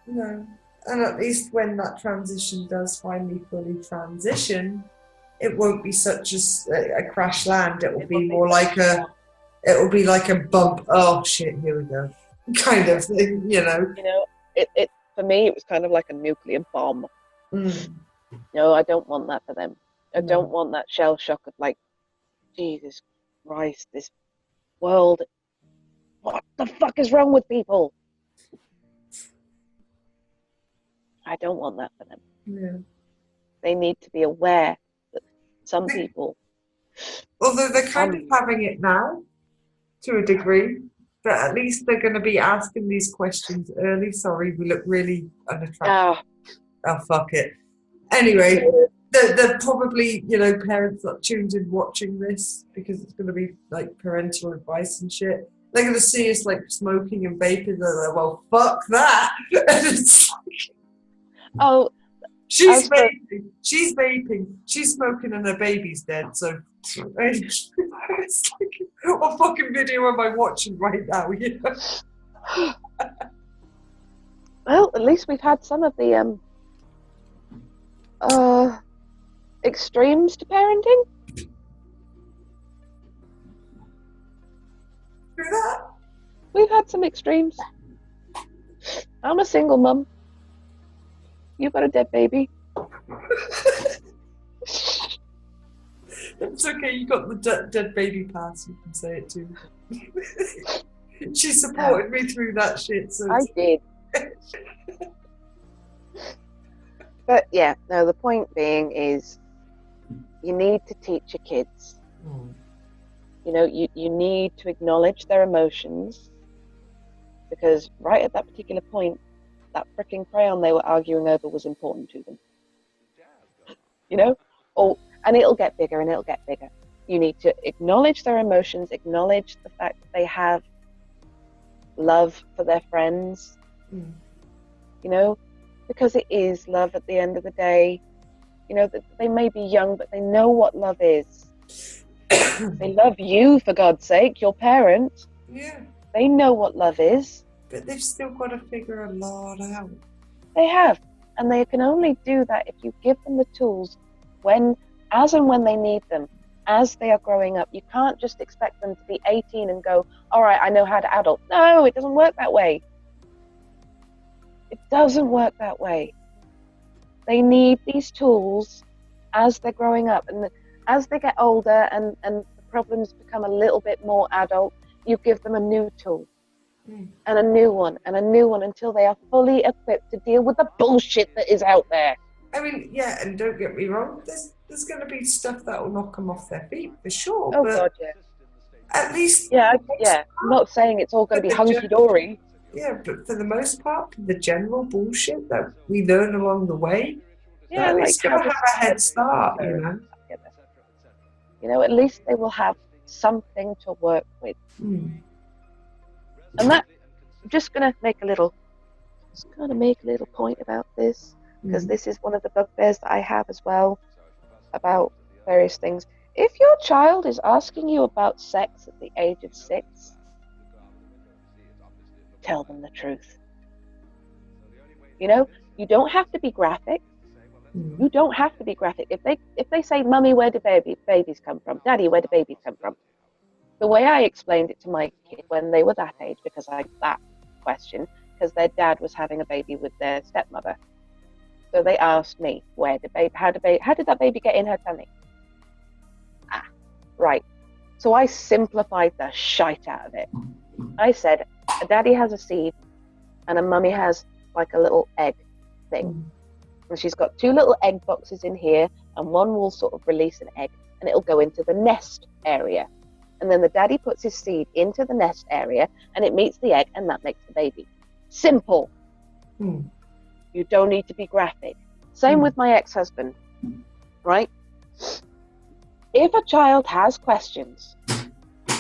No. And at least when that transition does finally fully transition, it won't be such a crash land. It will be more like a bump. Oh shit, here we go, kind of thing. You know. You know, it for me it was kind of like a nuclear bomb. Mm. No, I don't want that for them. I don't want that shell shock of like, Jesus Christ, this world. What the fuck is wrong with people? I don't want that for them. Yeah. They need to be aware that some people... Although they're kind of having it now, to a degree, but at least they're going to be asking these questions early. Sorry, we look really unattractive. Oh, fuck it. Anyway, they're probably, you know, parents that tuned in watching this because it's going to be like parental advice and shit. They're going to see us like smoking and vaping and they're like, well, fuck that. And it's like, oh, she's vaping, she's smoking and her baby's dead. So it's like, what fucking video am I watching right now? You know? Well, at least we've had some of the extremes to parenting. Through that? We've had some extremes. I'm a single mum. You've got a dead baby. It's okay, you got the dead baby pass, you can say it too. She supported me through that shit. So I did. But yeah, no, the point being is you need to teach your kids. You know, you need to acknowledge their emotions because right at that particular point, that freaking crayon they were arguing over was important to them. You know? And it'll get bigger and it'll get bigger. You need to acknowledge their emotions, acknowledge the fact that they have love for their friends. You know? Because it is love at the end of the day. You know, that they may be young, but they know what love is. They love you, for God's sake, your parent. Yeah. They know what love is. But they've still got to figure a lot out. They have. And they can only do that if you give them the tools as and when they need them, as they are growing up. You can't just expect them to be 18 and go, all right, I know how to adult. No, it doesn't work that way. It doesn't work that way. They need these tools as they're growing up. And as they get older and the problems become a little bit more adult, you give them a new tool. And a new one, and a new one, until they are fully equipped to deal with the bullshit that is out there. I mean, yeah, and don't get me wrong, there's going to be stuff that will knock them off their feet, for sure. Oh, but God, yeah. At least... Yeah. I'm not saying it's all going to be hunky-dory. Yeah, but for the most part, the general bullshit that we learn along the way, yeah, like it's going to have a head start, you know? You know, at least they will have something to work with. And that, I'm just going to make a little point about this, because this is one of the bugbears that I have as well, about various things. If your child is asking you about sex at the age of 6, tell them the truth. You know, you don't have to be graphic. You don't have to be graphic. If they say, Mummy, where do babies come from? Daddy, where do babies come from? The way I explained it to my kid when they were that age, because I got that question, because their dad was having a baby with their stepmother. So they asked me, how did that baby get in her tummy? Right. So I simplified the shite out of it. I said, a daddy has a seed and a mummy has like a little egg thing. And she's got 2 little egg boxes in here, and one will sort of release an egg and it'll go into the nest area. And then the daddy puts his seed into the nest area and it meets the egg and that makes the baby. Simple. You don't need to be graphic. Same with my ex-husband, right? If a child has questions,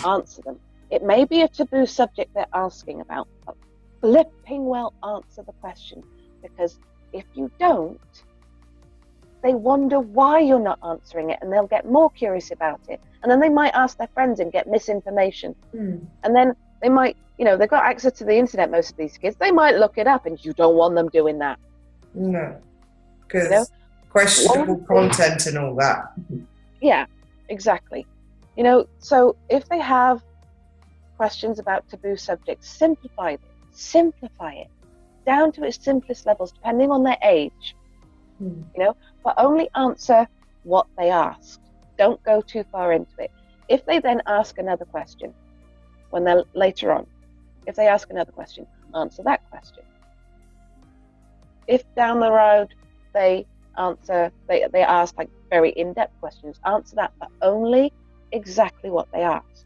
answer them. It may be a taboo subject they're asking about, but flipping well answer the question, because if you don't, they wonder why you're not answering it, and they'll get more curious about it, and then they might ask their friends and get misinformation. And then they might, they've got access to the internet, most of these kids, they might look it up, and you don't want them doing that. No, because questionable content and all that. Yeah, exactly. So if they have questions about taboo subjects, simplify it down to its simplest levels, depending on their age. But only answer what they asked. Don't go too far into it. If they then ask another question, when they're later on, if they ask another question, answer that question. If down the road they ask like very in-depth questions, answer that, but only exactly what they asked.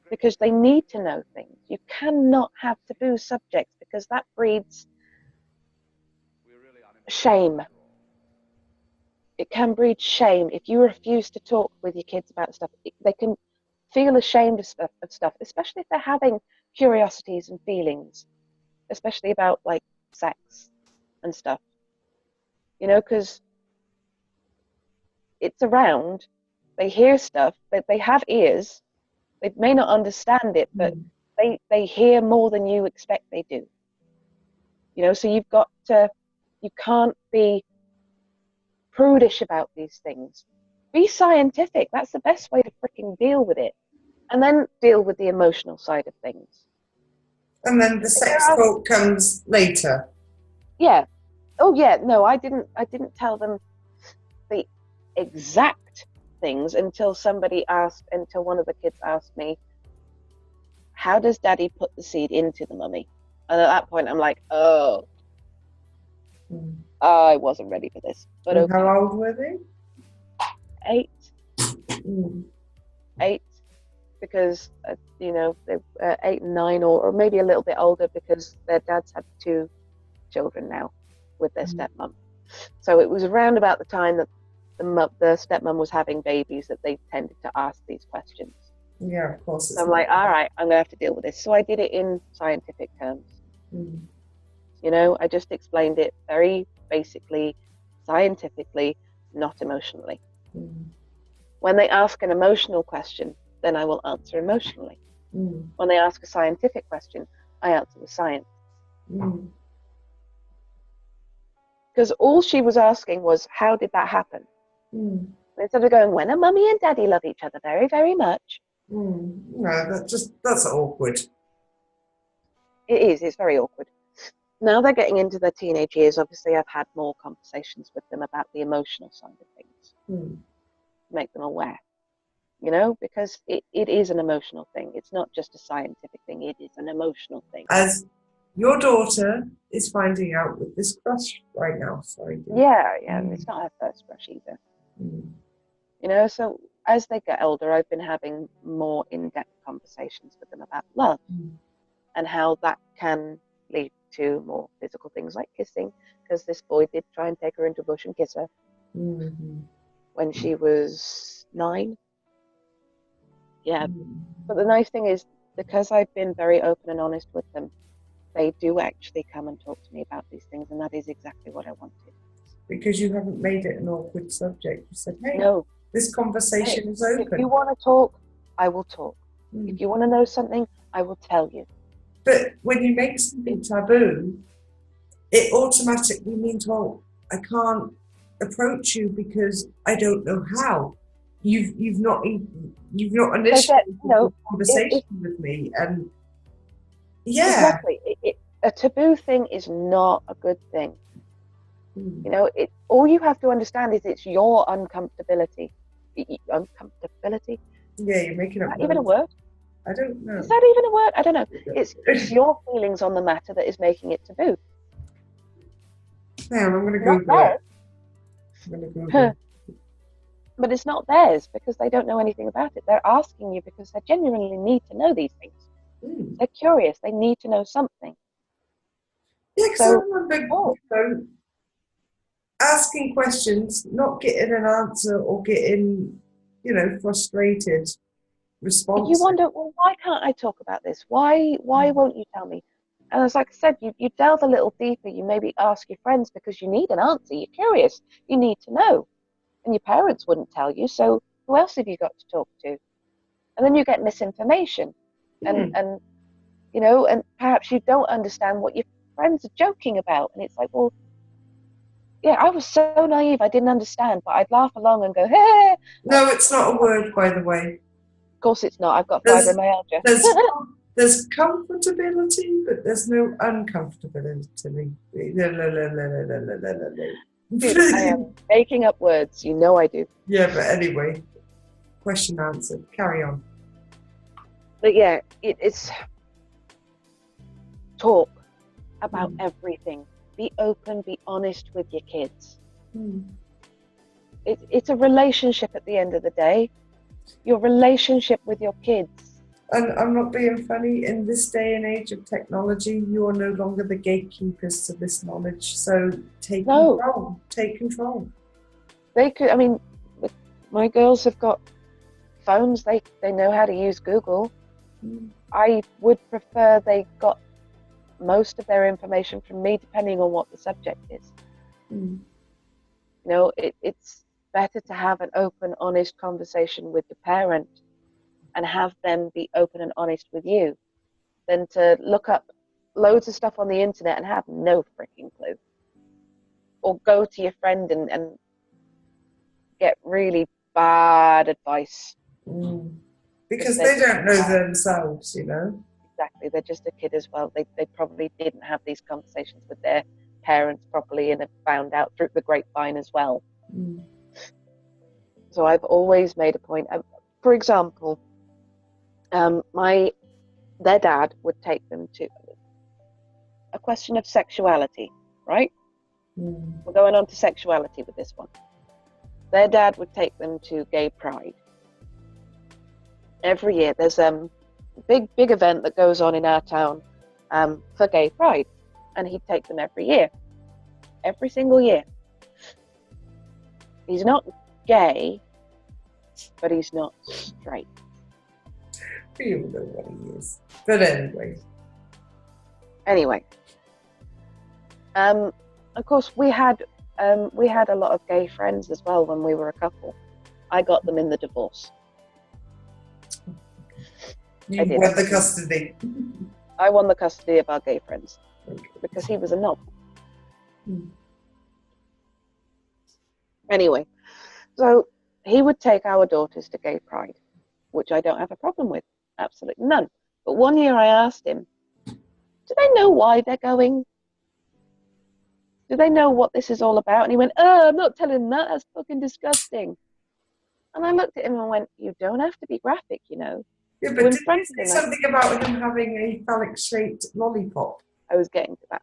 Because they need to know things. You cannot have taboo subjects, because that breeds shame. It can breed shame. If you refuse to talk with your kids about stuff, they can feel ashamed of stuff, especially if they're having curiosities and feelings, especially about like sex and stuff. Because it's around, they hear stuff, that they have ears, they may not understand it, but they hear more than you expect they do. So you can't be prudish about these things. Be scientific. That's the best way to freaking deal with it. And then deal with the emotional side of things. And then the sex talk comes later. Yeah. Oh yeah, no, I didn't tell them the exact things until one of the kids asked me, how does daddy put the seed into the mummy? And at that point I'm like, oh, I wasn't ready for this. But okay. How old were they? 8. 8, because they're 8 and 9, or maybe a little bit older, because their dads had 2 children now with their stepmom. So it was around about the time that the stepmom was having babies that they tended to ask these questions. Yeah, of course. So I'm like, all right, I'm gonna have to deal with this. So I did it in scientific terms. I just explained it very basically, scientifically, not emotionally. When they ask an emotional question, then I will answer emotionally. When they ask a scientific question, I answer with science. Because all she was asking was, how did that happen? Instead of going, when a mummy and daddy love each other very, very much. No, that's awkward. It is, it's very awkward. Now they're getting into their teenage years. Obviously, I've had more conversations with them about the emotional side of things. Make them aware, because it is an emotional thing. It's not just a scientific thing, it is an emotional thing. As your daughter is finding out with this crush right now, sorry. Yeah, it's not her first crush either. So as they get older, I've been having more in-depth conversations with them about love and how that can lead to more physical things like kissing, because this boy did try and take her into a bush and kiss her when she was 9. But the nice thing is, because I've been very open and honest with them, they do actually come and talk to me about these things, and that is exactly what I wanted. Because you haven't made it an awkward subject. You said, hey, no, this conversation is open. If you want to talk, I will talk. If you want to know something, I will tell you. But when you make something taboo, it automatically means, well, I can't approach you because I don't know how. You've not initiated a conversation with me, and exactly. A taboo thing is not a good thing. All you have to understand is it's your uncomfortability. uncomfortability. Yeah, you're making Is up that even a words. word? I don't know. Is that even a word? I don't know. It's your feelings on the matter that is making it taboo. Hang on, I'm going to Not Google it. theirs. I'm going to Google it. But it's not theirs because they don't know anything about it. They're asking you because they genuinely need to know these things. They're curious. They need to know something. Yeah, because I So, remember asking questions, not getting an answer or getting, frustrated response. you wonder, well, why can't I talk about this? Why won't you tell me? And as like I said, you delve a little deeper. You maybe ask your friends because you need an answer. You're curious. You need to know. And your parents wouldn't tell you. So who else have you got to talk to? And then you get misinformation. And and perhaps you don't understand what your friends are joking about. And it's like, well, yeah, I was so naive. I didn't understand, but I'd laugh along and go, hey. No, it's not a word, by the way. Of course it's not. I've got fibromyalgia. There's comfortability, but there's no uncomfortability. Dude, I am making up words. You know I do. Yeah, but anyway, question answered. Carry on. But yeah, it's talk about everything. Be open, be honest with your kids. It's a relationship at the end of the day. Your relationship with your kids. And I'm not being funny. In this day and age of technology, you are no longer the gatekeepers to this knowledge. So take control. Take control. They could. I mean, my girls have got phones. They know how to use Google. I would prefer they got most of their information from me, depending on what the subject is. It's better to have an open, honest conversation with the parent and have them be open and honest with you than to look up loads of stuff on the internet and have no freaking clue. Or go to your friend and get really bad advice. Because they don't know themselves, Exactly, they're just a kid as well. They probably didn't have these conversations with their parents properly and have found out through the grapevine as well. So I've always made a point. For example, their dad would take them to a question of sexuality, right? We're going on to sexuality with this one. Their dad would take them to gay pride. Every year there's a big event that goes on in our town for gay pride, and he'd take them every single year. He's not gay, but he's not straight. We don't know what he is, but anyway, of course we had a lot of gay friends as well when we were a couple. I got them in the divorce. You won the custody. I won the custody of our gay friends because he was a knob. Anyway, so he would take our daughters to gay pride, which I don't have a problem with, absolutely none. But one year I asked him, do they know why they're going? Do they know what this is all about? And he went, I'm not telling them that, that's fucking disgusting. And I looked at him and went, you don't have to be graphic, Yeah, but did you say something about him having a phallic-shaped lollipop? I was getting to that.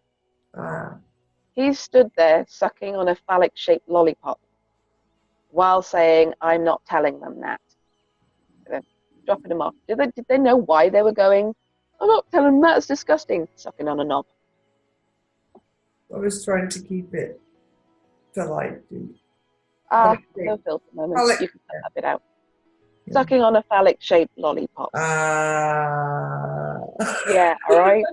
He stood there sucking on a phallic-shaped lollipop while saying, I'm not telling them that. Dropping them off. Did they know why they were going? I'm not telling them that, it's disgusting. Sucking on a knob. I was trying to keep it polite, dude. No filter moments. You can cut that bit out. Sucking on a phallic-shaped lollipop. Yeah, all right.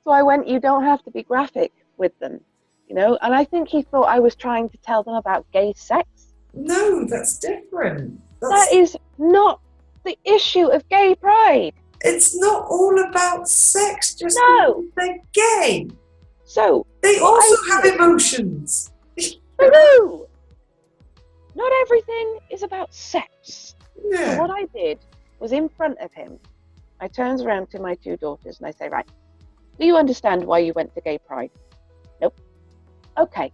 So I went, you don't have to be graphic with them, And I think he thought I was trying to tell them about gay sex. No, that's different. That is not the issue of gay pride. It's not all about sex, just because they're gay. So they also have emotions. No. Not everything is about sex. Yeah. So what I did was in front of him, I turned around to my two daughters and I say, right, do you understand why you went to gay pride? Nope. Okay.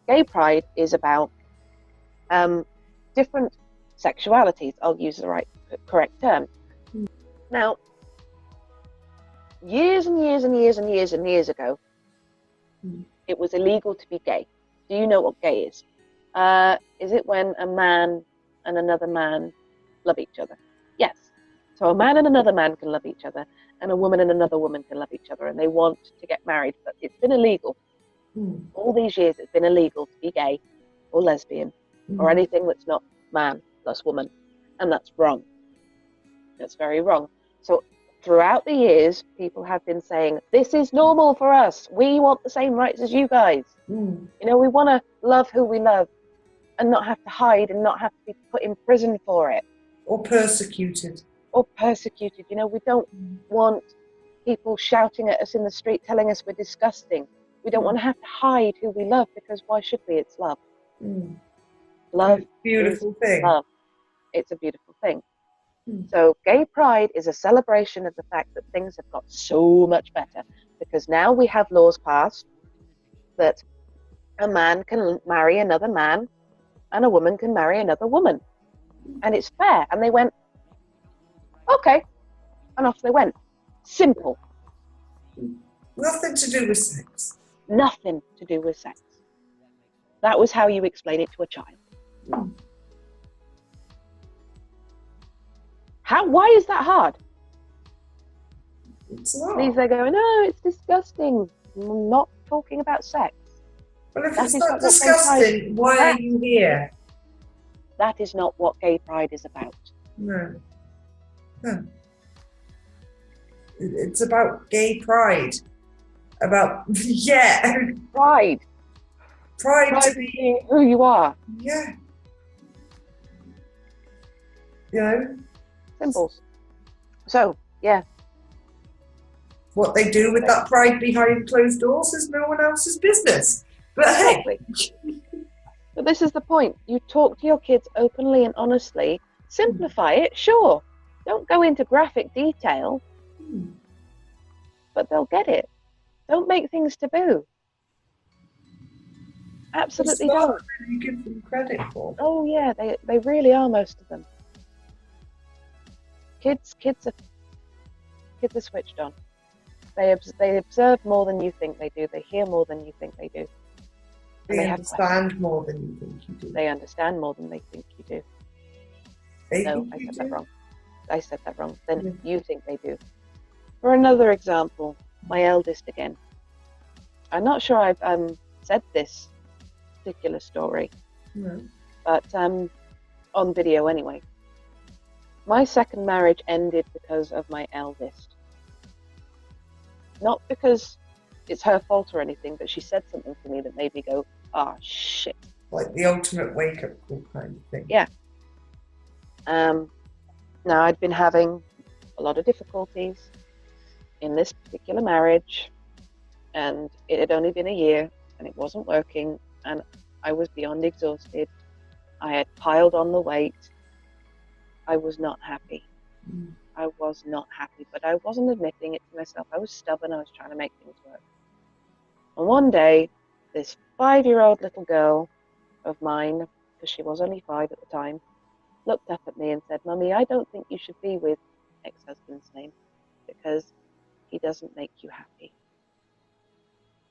Gay pride is about different sexualities. I'll use the correct term. Now, years and years and years and years and years ago, it was illegal to be gay. Do you know what gay is? Is it when a man and another man love each other? Yes. So a man and another man can love each other, and a woman and another woman can love each other, and they want to get married, but it's been illegal. All these years it's been illegal to be gay or lesbian or anything that's not man plus woman, and that's wrong. That's very wrong. So throughout the years, people have been saying, this is normal for us. We want the same rights as you guys. You know, we want to love who we love and not have to hide and not have to be put in prison for it. Or persecuted. You know, we don't want people shouting at us in the street telling us we're disgusting. We don't want to have to hide who we love, because why should we? It's love. Love, beautiful thing. Love. It's a beautiful thing. So gay pride is a celebration of the fact that things have got so much better, because now we have laws passed that a man can marry another man and a woman can marry another woman, and it's fair. And they went, okay, and off they went. Simple. Nothing to do with sex. Nothing to do with sex. That was how you explain it to a child. Why is that hard? It's not. They're going, no, it's disgusting. I'm not talking about sex. Well, if it's not disgusting, why are you here? That is not what gay pride is about. No. It's about gay pride. About, Pride. Pride to be being who you are. Yeah. You know? Symbols. So, yeah. What they do with that pride behind closed doors is no one else's business. But hey. But this is the point. You talk to your kids openly and honestly. Simplify it, sure. Don't go into graphic detail. But they'll get it. Don't make things taboo. Absolutely don't. You give them credit for. Oh yeah, they really are, most of them. Kids are switched on. They observe more than you think they do. They hear more than you think they do. They understand more than you think you do. They understand more than they think you do. I said that wrong. I said that wrong. Then you think they do. For another example, my eldest again. I'm not sure I've said this particular story, but on video anyway. My second marriage ended because of my eldest. Not because it's her fault or anything, but she said something to me that made me go, ah, shit. Like the ultimate wake-up call kind of thing. Yeah. Now, I'd been having a lot of difficulties in this particular marriage, and it had only been a year, and it wasn't working, and I was beyond exhausted. I had piled on the weight. I was not happy. I was not happy, but I wasn't admitting it to myself. I was stubborn. I was trying to make things work. And one day, this 5-year-old little girl of mine, because she was only 5 at the time, looked up at me and said, Mummy, I don't think you should be with ex-husband's name because he doesn't make you happy.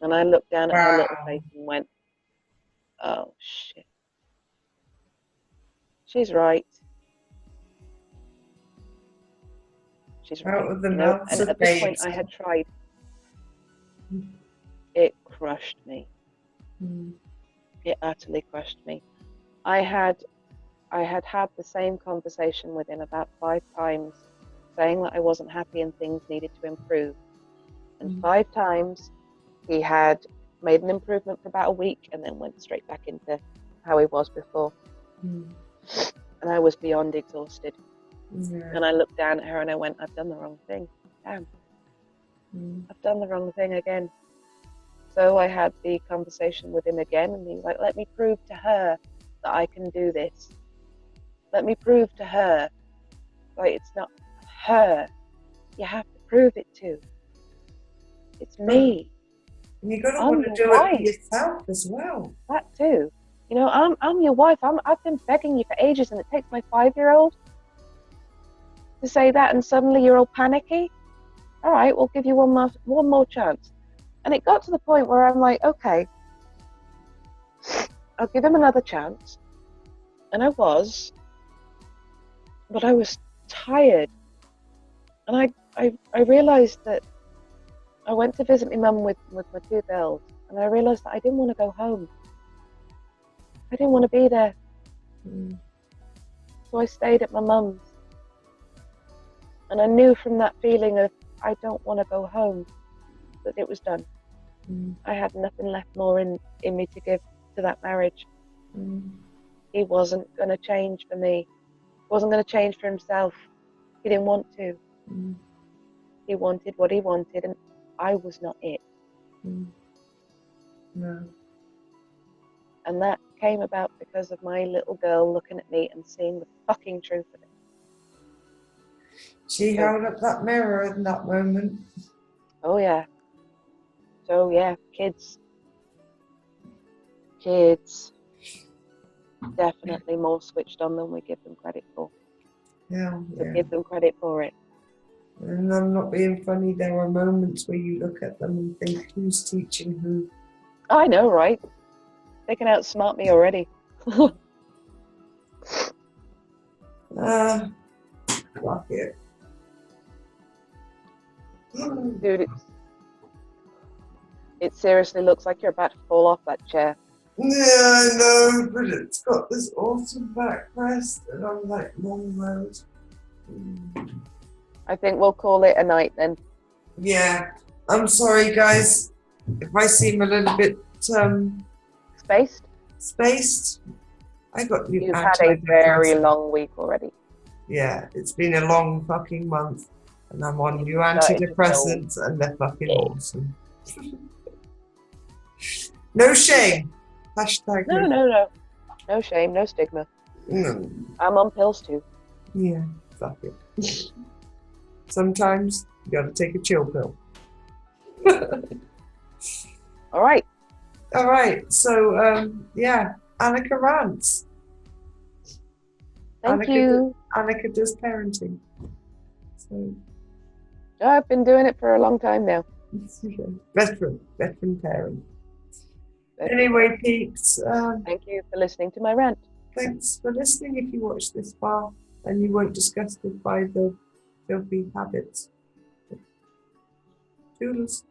And I looked down at her little face and went, oh, shit. She's right. She's right. Out of the you know? mouths And of at this babes. point, I had tried. It crushed me. It utterly crushed me. I had had the same conversation with him about 5 times, saying that I wasn't happy and things needed to improve. And 5 times he had made an improvement for about a week and then went straight back into how he was before. And I was beyond exhausted. And I looked down at her and I went, I've done the wrong thing. Damn. I've done the wrong thing again. So I had the conversation with him again, and he was like, let me prove to her that I can do this. Let me prove to her. Like, it's not her. You have to prove it to. It's me. And you've got to want to do it for yourself as well. That too. You know, I'm your wife. I've been begging you for ages, and it takes my 5-year-old to say that, and suddenly you're all panicky. All right, we'll give you one more chance. And it got to the point where I'm like, okay, I'll give him another chance. And I was, but I was tired. And I realized that I went to visit my mum with my 2 girls, and I realized that I didn't want to go home. I didn't want to be there. So I stayed at my mum's. And I knew from that feeling of I don't want to go home that it was done. I had nothing left more in me to give to that marriage. He wasn't going to change for me. He wasn't going to change for himself. He didn't want to. He wanted what he wanted, and I was not it. No. And that came about because of my little girl looking at me and seeing the fucking truth of it. She held up that mirror in that moment. Oh yeah. So yeah, kids. Definitely more switched on than we give them credit for. Yeah. So give them credit for it. And I'm not being funny, there are moments where you look at them and think, who's teaching who? I know, right? They can outsmart me already. Fuck it. Dude, it seriously looks like you're about to fall off that chair. Yeah, I know, but it's got this awesome backrest, and I'm like, long road. I think we'll call it a night then. Yeah, I'm sorry, guys, if I seem a little bit spaced. I got new You've had a very long week already. Yeah, it's been a long fucking month, and I'm on new antidepressants, and they're fucking awesome. No shame. Hashtag No. No shame, no stigma. No. I'm on pills too. Yeah, fuck it. Sometimes you gotta take a chill pill. All right. So yeah, Anika rants. Thank you. Anika does parenting. So I've been doing it for a long time now. Veteran parent. Anyway, peeps. Thank you for listening to my rant. Thanks for listening if you watched this far and you weren't disgusted by the filthy habits. Toodles.